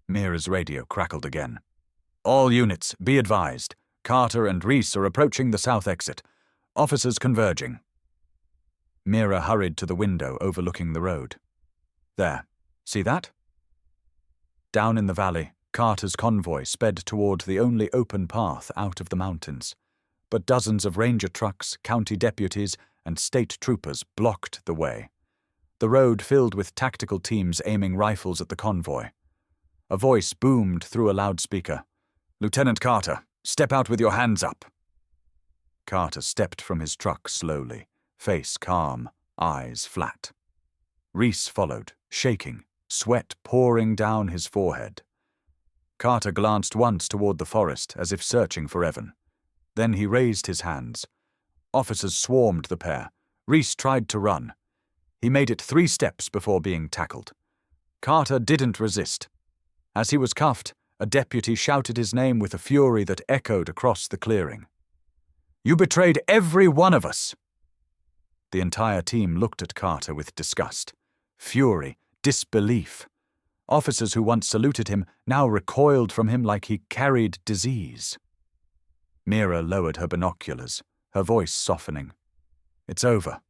Mira's radio crackled again. "All units, be advised. Carter and Reese are approaching the south exit. Officers converging." Mira hurried to the window overlooking the road. "There. See that?" Down in the valley, Carter's convoy sped toward the only open path out of the mountains. But dozens of ranger trucks, county deputies, and state troopers blocked the way. The road filled with tactical teams aiming rifles at the convoy. A voice boomed through a loudspeaker. "Lieutenant Carter, step out with your hands up." Carter stepped from his truck slowly, face calm, eyes flat. Reese followed, shaking, sweat pouring down his forehead. Carter glanced once toward the forest as if searching for Evan. Then he raised his hands. Officers swarmed the pair. Reese tried to run. He made it 3 steps before being tackled. Carter didn't resist. As he was cuffed, a deputy shouted his name with a fury that echoed across the clearing. "You betrayed every one of us!" The entire team looked at Carter with disgust, fury, disbelief. Officers who once saluted him now recoiled from him like he carried disease. Mira lowered her binoculars, her voice softening. "It's over."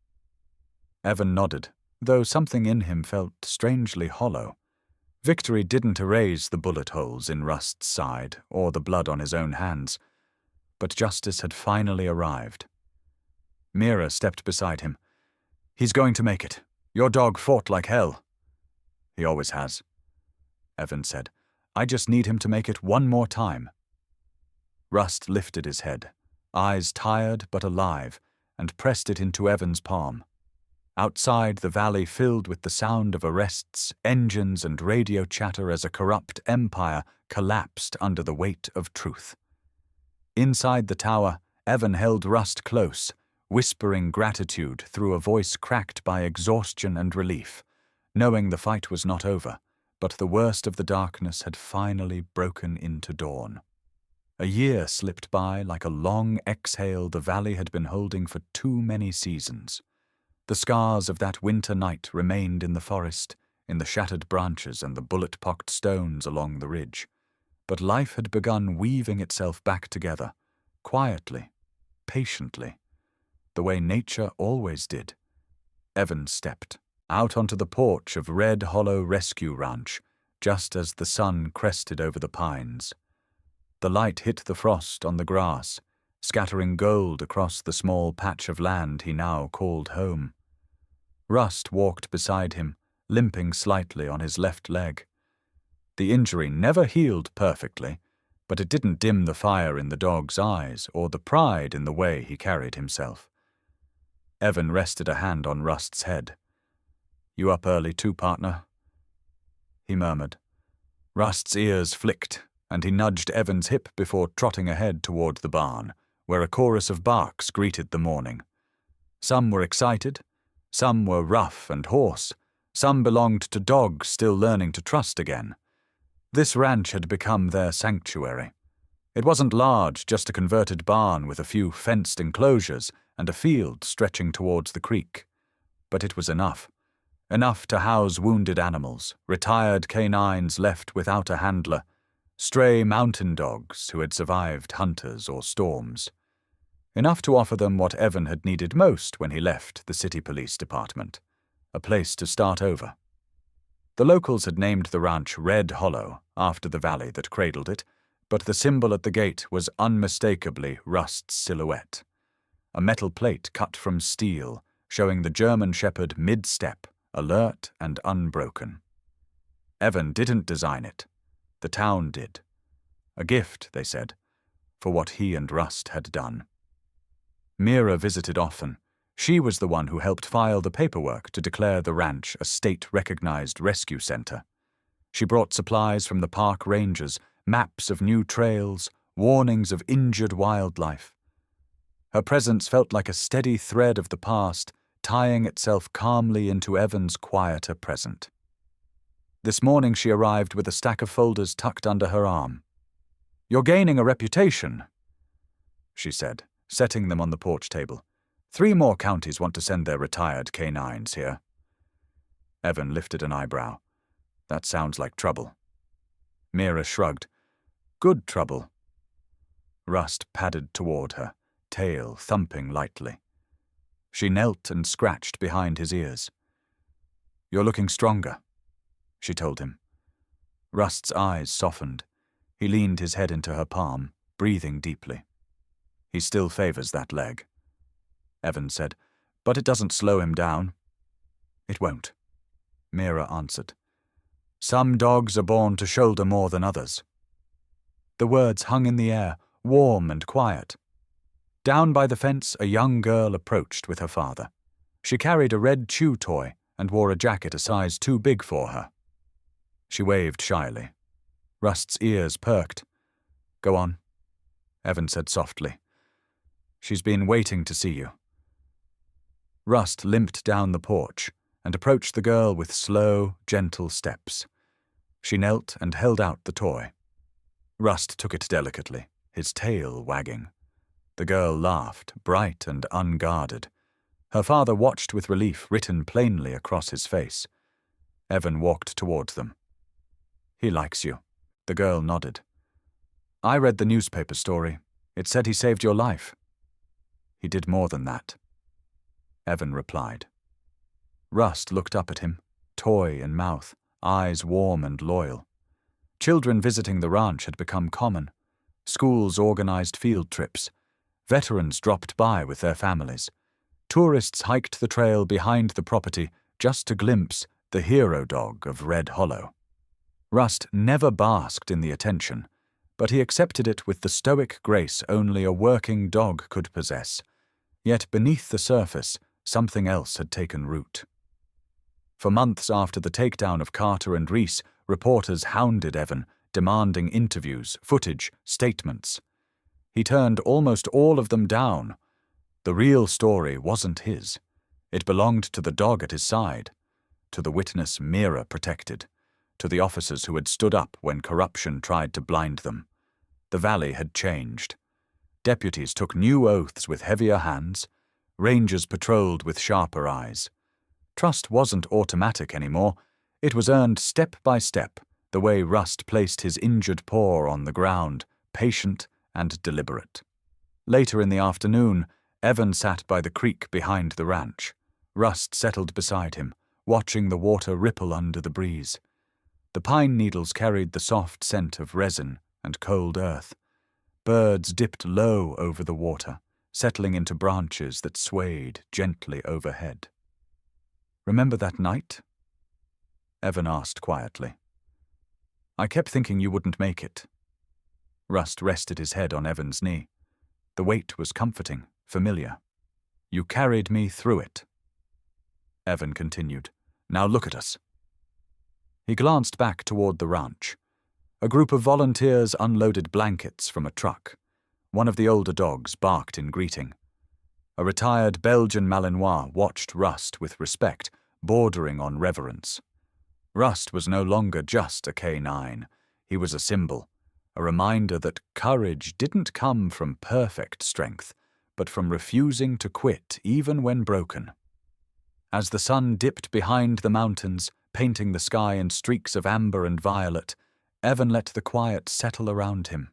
Evan nodded, though something in him felt strangely hollow. Victory didn't erase the bullet holes in Rust's side or the blood on his own hands, but justice had finally arrived. Mira stepped beside him. "He's going to make it. Your dog fought like hell." "He always has," Evan said. "I just need him to make it one more time." Rust lifted his head, eyes tired but alive, and pressed it into Evan's palm. Outside, the valley filled with the sound of arrests, engines, and radio chatter as a corrupt empire collapsed under the weight of truth. Inside the tower, Evan held Rust close, whispering gratitude through a voice cracked by exhaustion and relief, knowing the fight was not over, but the worst of the darkness had finally broken into dawn. A year slipped by like a long exhale the valley had been holding for too many seasons. The scars of that winter night remained in the forest, in the shattered branches and the bullet-pocked stones along the ridge. But life had begun weaving itself back together, quietly, patiently, the way nature always did. Evan stepped out onto the porch of Red Hollow Rescue Ranch, just as the sun crested over the pines. The light hit the frost on the grass, scattering gold across the small patch of land he now called home. Rust walked beside him, limping slightly on his left leg. The injury never healed perfectly, but it didn't dim the fire in the dog's eyes or the pride in the way he carried himself. Evan rested a hand on Rust's head. "You up early too, partner?" he murmured. Rust's ears flicked, and he nudged Evan's hip before trotting ahead toward the barn, where a chorus of barks greeted the morning. Some were excited, some were rough and hoarse, some belonged to dogs still learning to trust again. This ranch had become their sanctuary. It wasn't large, just a converted barn with a few fenced enclosures and a field stretching towards the creek. But it was enough. Enough to house wounded animals, retired canines left without a handler, stray mountain dogs who had survived hunters or storms. Enough to offer them what Evan had needed most when he left the city police department, a place to start over. The locals had named the ranch Red Hollow after the valley that cradled it, but the symbol at the gate was unmistakably Rust's silhouette, a metal plate cut from steel showing the German Shepherd mid-step, alert and unbroken. Evan didn't design it. The town did. A gift, they said, for what he and Rust had done. Mira visited often. She was the one who helped file the paperwork to declare the ranch a state-recognized rescue center. She brought supplies from the park rangers, maps of new trails, warnings of injured wildlife. Her presence felt like a steady thread of the past, tying itself calmly into Evan's quieter present. This morning she arrived with a stack of folders tucked under her arm. "You're gaining a reputation," she said, setting them on the porch table. 3 more counties want to send their retired canines here." Evan lifted an eyebrow. "That sounds like trouble." Mira shrugged. "Good trouble." Rust padded toward her, tail thumping lightly. She knelt and scratched behind his ears. "You're looking stronger," she told him. Rust's eyes softened. He leaned his head into her palm, breathing deeply. "He still favors that leg," Evan said, "but it doesn't slow him down." "It won't," Mira answered. "Some dogs are born to shoulder more than others." The words hung in the air, warm and quiet. Down by the fence, a young girl approached with her father. She carried a red chew toy and wore a jacket a size too big for her. She waved shyly. Rust's ears perked. "Go on," Evan said softly. "She's been waiting to see you." Rust limped down the porch and approached the girl with slow, gentle steps. She knelt and held out the toy. Rust took it delicately, his tail wagging. The girl laughed, bright and unguarded. Her father watched with relief written plainly across his face. Evan walked towards them. "He likes you." The girl nodded. "I read the newspaper story. It said he saved your life." "He did more than that," Evan replied. Rust looked up at him, toy in mouth, eyes warm and loyal. Children visiting the ranch had become common. Schools organized field trips. Veterans dropped by with their families. Tourists hiked the trail behind the property just to glimpse the hero dog of Red Hollow. Rust never basked in the attention, but he accepted it with the stoic grace only a working dog could possess. Yet beneath the surface, Something else had taken root. For months after the takedown of Carter and Reese, reporters hounded Evan, demanding interviews, footage, statements. He turned almost all of them down. The real story wasn't his. It belonged to the dog at his side, to the witness Mira protected, to the officers who had stood up when corruption tried to blind them. The valley had changed. Deputies took new oaths with heavier hands. Rangers patrolled with sharper eyes. Trust wasn't automatic anymore. It was earned step by step, the way Rust placed his injured paw on the ground, patient and deliberate. Later in the afternoon, Evan sat by the creek behind the ranch. Rust settled beside him, watching the water ripple under the breeze. The pine needles carried the soft scent of resin and cold earth. Birds dipped low over the water, settling into branches that swayed gently overhead. "Remember that night?" Evan asked quietly. "I kept thinking you wouldn't make it." Rust rested his head on Evan's knee. The weight was comforting, familiar. "You carried me through it." Evan continued. "Now look at us." He glanced back toward the ranch. A group of volunteers unloaded blankets from a truck. One of the older dogs barked in greeting. A retired Belgian Malinois watched Rust with respect, bordering on reverence. Rust was no longer just a K9. He was a symbol, a reminder that courage didn't come from perfect strength, but from refusing to quit even when broken. As the sun dipped behind the mountains, painting the sky in streaks of amber and violet, Evan let the quiet settle around him.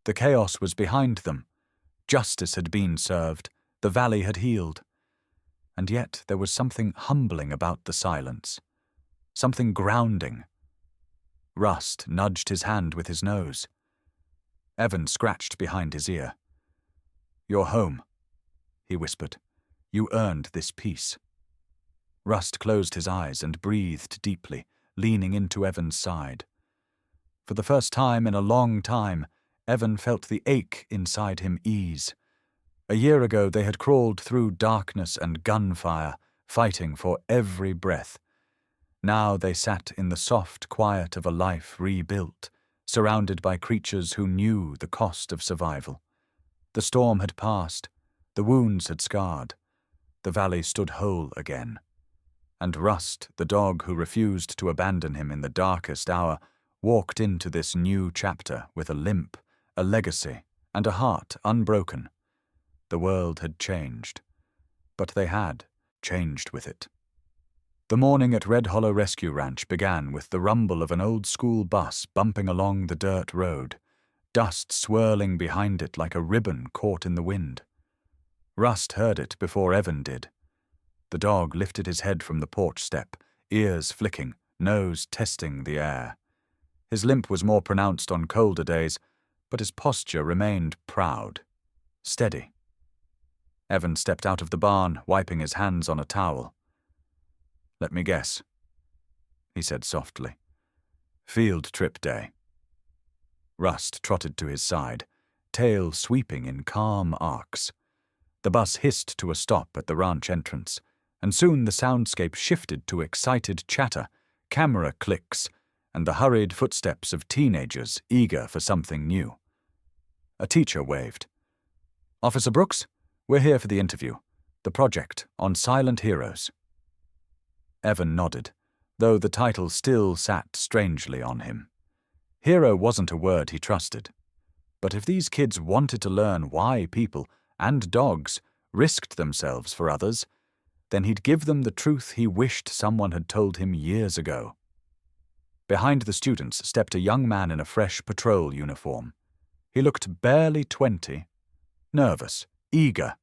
The chaos was behind them. Justice had been served. The valley had healed. And yet there was something humbling about the silence. Something grounding. Rust nudged his hand with his nose. Evan scratched behind his ear. "You're home," he whispered. "You earned this peace." Rust closed his eyes and breathed deeply, leaning into Evan's side. For the first time in a long time, Evan felt the ache inside him ease. A year ago they had crawled through darkness and gunfire, fighting for every breath. Now they sat in the soft quiet of a life rebuilt, surrounded by creatures who knew the cost of survival. The storm had passed, the wounds had scarred, the valley stood whole again. And Rust, the dog who refused to abandon him in the darkest hour, walked into this new chapter with a limp, a legacy, and a heart unbroken. The world had changed, but they had changed with it. The morning at Red Hollow Rescue Ranch began with the rumble of an old-school bus bumping along the dirt road, dust swirling behind it like a ribbon caught in the wind. Rust heard it before Evan did. The dog lifted his head from the porch step, ears flicking, nose testing the air. His limp was more pronounced on colder days, but his posture remained proud, steady. Evan stepped out of the barn, wiping his hands on a towel. "Let me guess," he said softly. "Field trip day." Rust trotted to his side, tail sweeping in calm arcs. The bus hissed to a stop at the ranch entrance, and soon the soundscape shifted to excited chatter, camera clicks, and the hurried footsteps of teenagers eager for something new. A teacher waved. "Officer Brooks, we're here for the interview. The project on silent heroes." Evan nodded, though the title still sat strangely on him. Hero wasn't a word he trusted. But if these kids wanted to learn why people, and dogs, risked themselves for others, then he'd give them the truth he wished someone had told him years ago. Behind the students stepped a young man in a fresh patrol uniform. He looked barely 20, nervous, eager.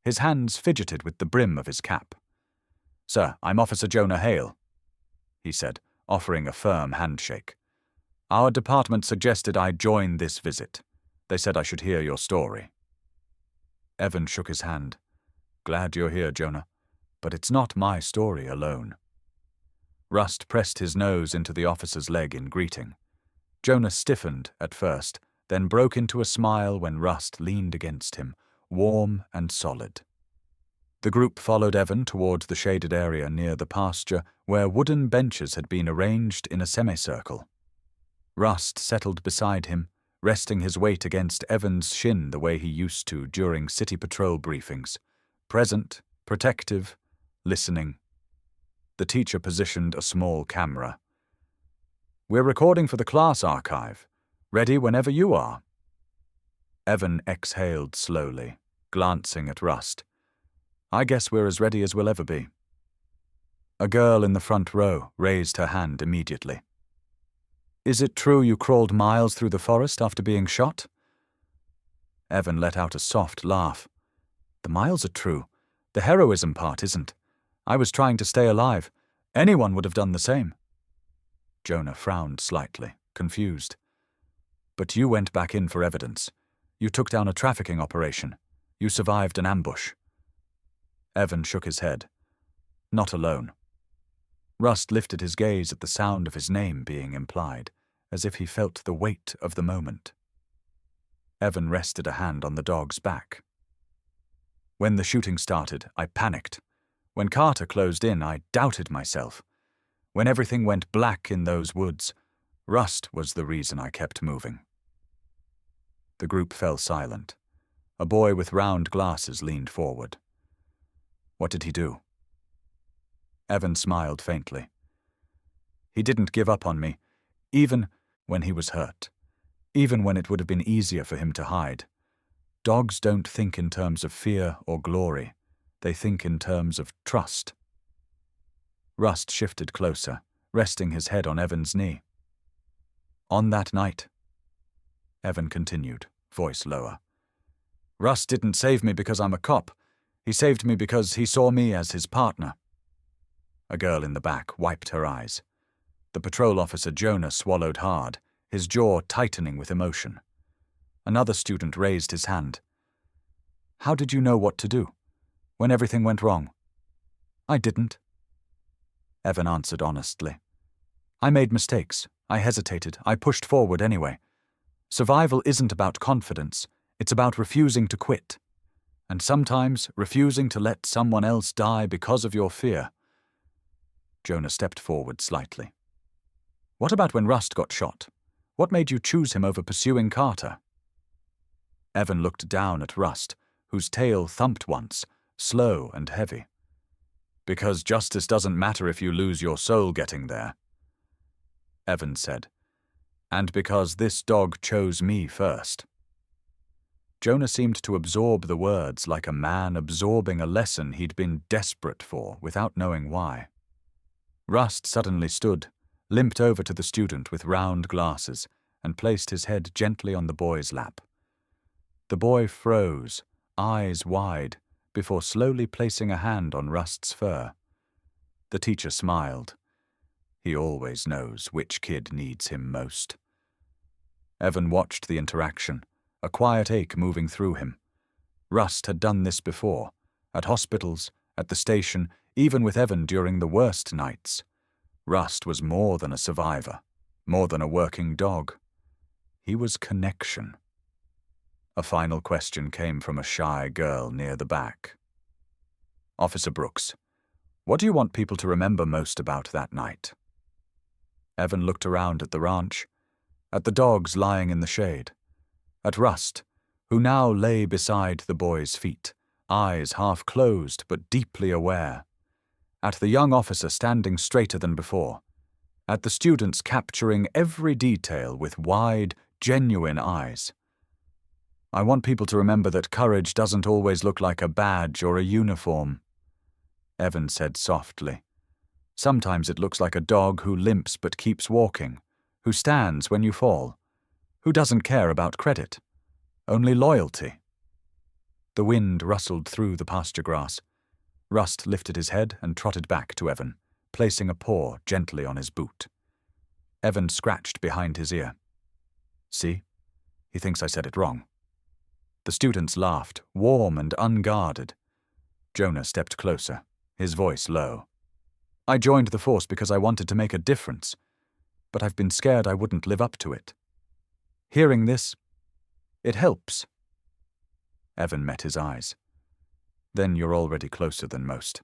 His hands fidgeted with the brim of his cap. "Sir, I'm Officer Jonah Hale," he said, offering a firm handshake. "Our department suggested I join this visit. They said I should hear your story." Evan shook his hand. "Glad you're here, Jonah, but it's not my story alone." Rust pressed his nose into the officer's leg in greeting. Jonah stiffened at first, then broke into a smile when Rust leaned against him, warm and solid. The group followed Evan towards the shaded area near the pasture where wooden benches had been arranged in a semicircle. Rust settled beside him, resting his weight against Evan's shin the way he used to during city patrol briefings, present, protective, listening. The teacher positioned a small camera. "We're recording for the class archive. Ready whenever you are." Evan exhaled slowly, glancing at Rust. "I guess we're as ready as we'll ever be." A girl in the front row raised her hand immediately. "Is it true you crawled miles through the forest after being shot?" Evan let out a soft laugh. "The miles are true. The heroism part isn't. I was trying to stay alive. Anyone would have done the same." Jonah frowned slightly, confused. "But you went back in for evidence. You took down a trafficking operation. You survived an ambush." Evan shook his head. "Not alone." Rust lifted his gaze at the sound of his name being implied, as if he felt the weight of the moment. Evan rested a hand on the dog's back. "When the shooting started, I panicked. When Carter closed in, I doubted myself. When everything went black in those woods, Rust was the reason I kept moving." The group fell silent. A boy with round glasses leaned forward. "What did he do?" Evan smiled faintly. "He didn't give up on me, even when he was hurt, even when it would have been easier for him to hide. Dogs don't think in terms of fear or glory. They think in terms of trust." Rust shifted closer, resting his head on Evan's knee. "On that night," Evan continued, voice lower, "Rust didn't save me because I'm a cop. He saved me because he saw me as his partner." A girl in the back wiped her eyes. The patrol officer Jonah swallowed hard, his jaw tightening with emotion. Another student raised his hand. "How did you know what to do when everything went wrong?" "I didn't." Evan answered honestly. "I made mistakes. I hesitated. I pushed forward anyway. Survival isn't about confidence. It's about refusing to quit. And sometimes refusing to let someone else die because of your fear." Jonah stepped forward slightly. "What about when Rust got shot? What made you choose him over pursuing Carter?" Evan looked down at Rust, whose tail thumped once, slow and heavy. "Because justice doesn't matter if you lose your soul getting there," Evan said. "And because this dog chose me first." Jonah seemed to absorb the words like a man absorbing a lesson he'd been desperate for without knowing why. Rust suddenly stood, limped over to the student with round glasses, and placed his head gently on the boy's lap. The boy froze, eyes wide, before slowly placing a hand on Rust's fur. The teacher smiled. He always knows which kid needs him most. Evan watched the interaction, a quiet ache moving through him. Rust had done this before, at hospitals, at the station, even with Evan during the worst nights. Rust was more than a survivor, more than a working dog. He was connection. A final question came from a shy girl near the back. "Officer Brooks, what do you want people to remember most about that night?" Evan looked around at the ranch, at the dogs lying in the shade, at Rust, who now lay beside the boy's feet, eyes half closed but deeply aware, at the young officer standing straighter than before, at the students capturing every detail with wide, genuine eyes. "I want people to remember that courage doesn't always look like a badge or a uniform," Evan said softly. "Sometimes it looks like a dog who limps but keeps walking, who stands when you fall, who doesn't care about credit, only loyalty." The wind rustled through the pasture grass. Rust lifted his head and trotted back to Evan, placing a paw gently on his boot. Evan scratched behind his ear. "See? He thinks I said it wrong." The students laughed, warm and unguarded. Jonah stepped closer, his voice low. "I joined the force because I wanted to make a difference, but I've been scared I wouldn't live up to it. Hearing this, it helps." Evan met his eyes. then you're already closer than most.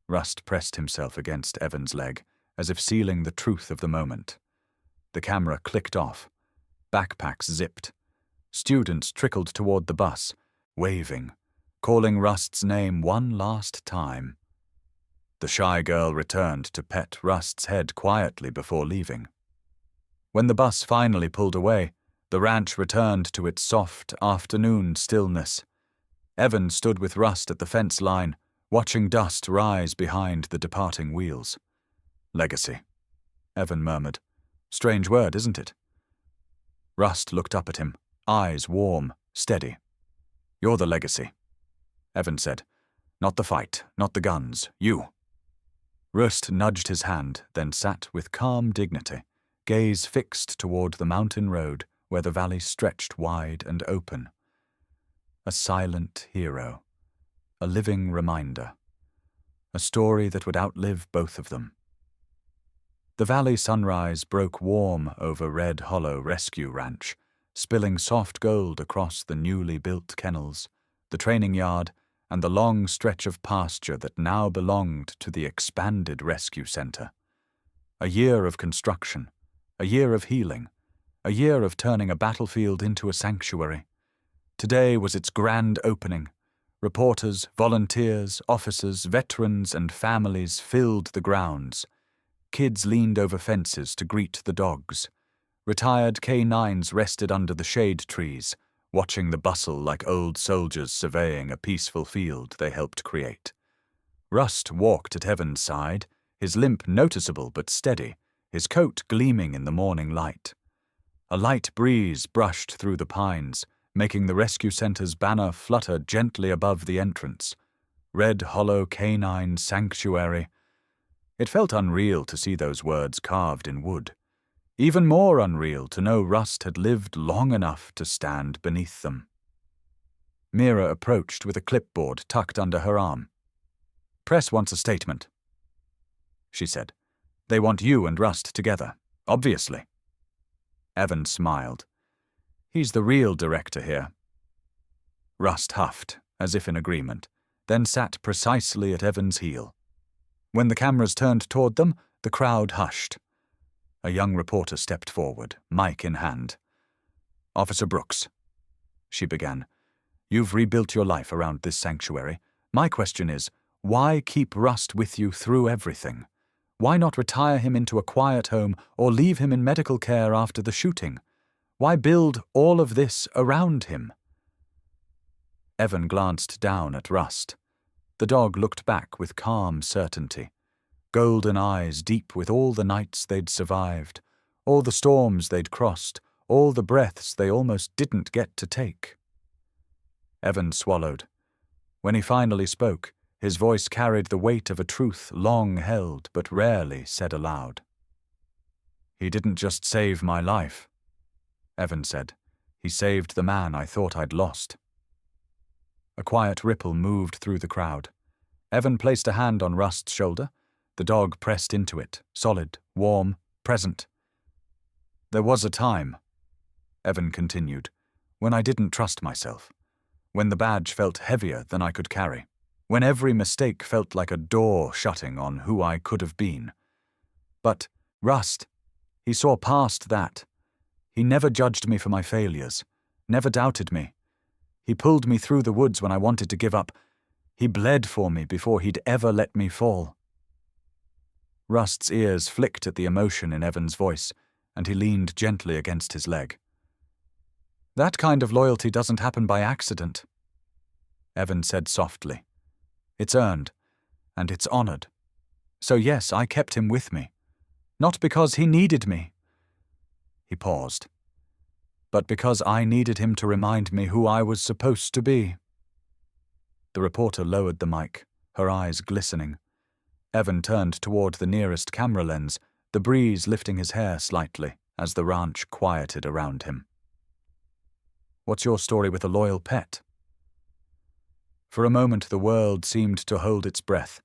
Rust pressed himself against Evan's leg, as if sealing the truth of the moment. The camera clicked off. Backpacks zipped. Students trickled toward the bus, waving, calling Rust's name one last time. The shy girl returned to pet Rust's head quietly before leaving. When the bus finally pulled away, the ranch returned to its soft afternoon stillness. Evan stood with Rust at the fence line, watching dust rise behind the departing wheels. Legacy, Evan murmured. Strange word, isn't it? Rust looked up at him, eyes warm, steady. You're the legacy, Evan said. Not the fight, not the guns, you. Rust nudged his hand, then sat with calm dignity, gaze fixed toward the mountain road where the valley stretched wide and open. A silent hero, a living reminder, a story that would outlive both of them. The valley sunrise broke warm over Red Hollow Rescue Ranch, spilling soft gold across the newly built kennels, the training yard, and the long stretch of pasture that now belonged to the expanded rescue center. A year of construction, a year of healing, a year of turning a battlefield into a sanctuary. Today was its grand opening. Reporters, volunteers, officers, veterans, and families filled the grounds. Kids leaned over fences to greet the dogs. Retired K-9s rested under the shade trees, watching the bustle like old soldiers surveying a peaceful field they helped create. Rust walked at Evan's side, his limp noticeable but steady, his coat gleaming in the morning light. A light breeze brushed through the pines, making the rescue center's banner flutter gently above the entrance. Red Hollow Canine Sanctuary. It felt unreal to see those words carved in wood. Even more unreal to know Rust had lived long enough to stand beneath them. Mira approached with a clipboard tucked under her arm. Press wants a statement, she said. They want you and Rust together, obviously. Evan smiled. He's the real director here. Rust huffed, as if in agreement, then sat precisely at Evan's heel. When the cameras turned toward them, the crowd hushed. A young reporter stepped forward, mic in hand. Officer Brooks, she began, you've rebuilt your life around this sanctuary. My question is, why keep Rust with you through everything? Why not retire him into a quiet home or leave him in medical care after the shooting? Why build all of this around him? Evan glanced down at Rust. The dog looked back with calm certainty, golden eyes deep with all the nights they'd survived, all the storms they'd crossed, all the breaths they almost didn't get to take. Evan swallowed. When he finally spoke, his voice carried the weight of a truth long held but rarely said aloud. He didn't just save my life, Evan said. He saved the man I thought I'd lost. A quiet ripple moved through the crowd. Evan placed a hand on Rust's shoulder. The dog pressed into it, solid, warm, present. There was a time, Evan continued, when I didn't trust myself, when the badge felt heavier than I could carry, when every mistake felt like a door shutting on who I could have been. But Rust, he saw past that. He never judged me for my failures, never doubted me. He pulled me through the woods when I wanted to give up. He bled for me before he'd ever let me fall. Rust's ears flicked at the emotion in Evan's voice, and he leaned gently against his leg. That kind of loyalty doesn't happen by accident, Evan said softly. It's earned, and it's honored. So yes, I kept him with me. Not because he needed me. He paused. But because I needed him to remind me who I was supposed to be. The reporter lowered the mic, her eyes glistening. Evan turned toward the nearest camera lens, the breeze lifting his hair slightly as the ranch quieted around him. What's your story with a loyal pet? For a moment the world seemed to hold its breath.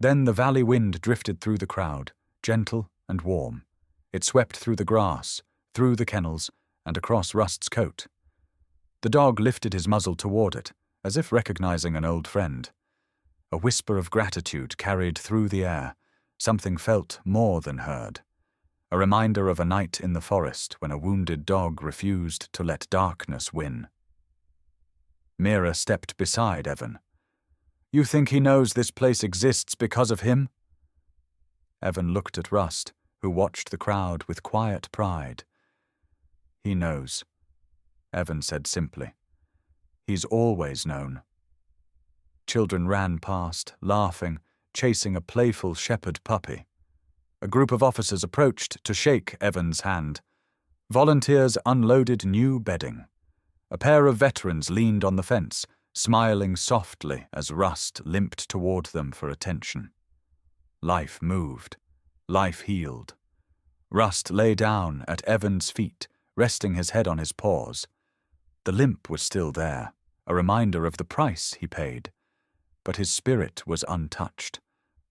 Then the valley wind drifted through the crowd, gentle and warm. It swept through the grass, through the kennels, and across Rust's coat. The dog lifted his muzzle toward it, as if recognizing an old friend. A whisper of gratitude carried through the air, something felt more than heard. A reminder of a night in the forest when a wounded dog refused to let darkness win. Mira stepped beside Evan. "You think he knows this place exists because of him?" Evan looked at Rust, who watched the crowd with quiet pride. "He knows," Evan said simply. "He's always known." Children ran past, laughing, chasing a playful shepherd puppy. A group of officers approached to shake Evan's hand. Volunteers unloaded new bedding. A pair of veterans leaned on the fence, smiling softly as Rust limped toward them for attention. Life moved. Life healed. Rust lay down at Evan's feet, resting his head on his paws. The limp was still there, a reminder of the price he paid. But his spirit was untouched.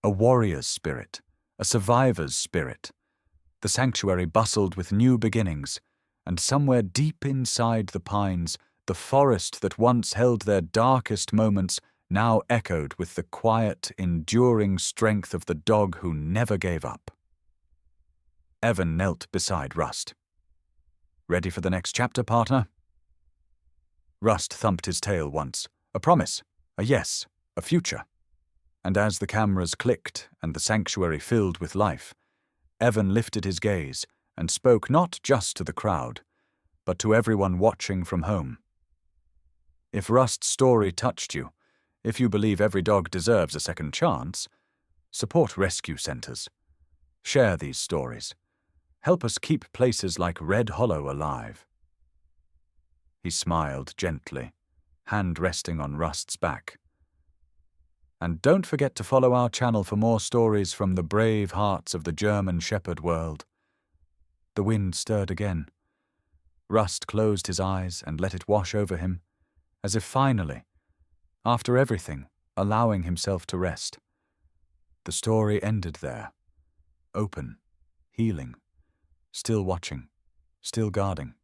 A warrior's spirit, a survivor's spirit. The sanctuary bustled with new beginnings, and somewhere deep inside the pines, the forest that once held their darkest moments now echoed with the quiet, enduring strength of the dog who never gave up. Evan knelt beside Rust. "Ready for the next chapter, partner?" Rust thumped his tail once. A promise, a yes, a future. And as the cameras clicked and the sanctuary filled with life, Evan lifted his gaze and spoke not just to the crowd, but to everyone watching from home. If Rust's story touched you, if you believe every dog deserves a second chance, support rescue centers. Share these stories. Help us keep places like Red Hollow alive. He smiled gently, hand resting on Rust's back. And don't forget to follow our channel for more stories from the brave hearts of the German Shepherd world. The wind stirred again. Rust closed his eyes and let it wash over him, as if finally, after everything, allowing himself to rest. The story ended there, open, healing, still watching, still guarding.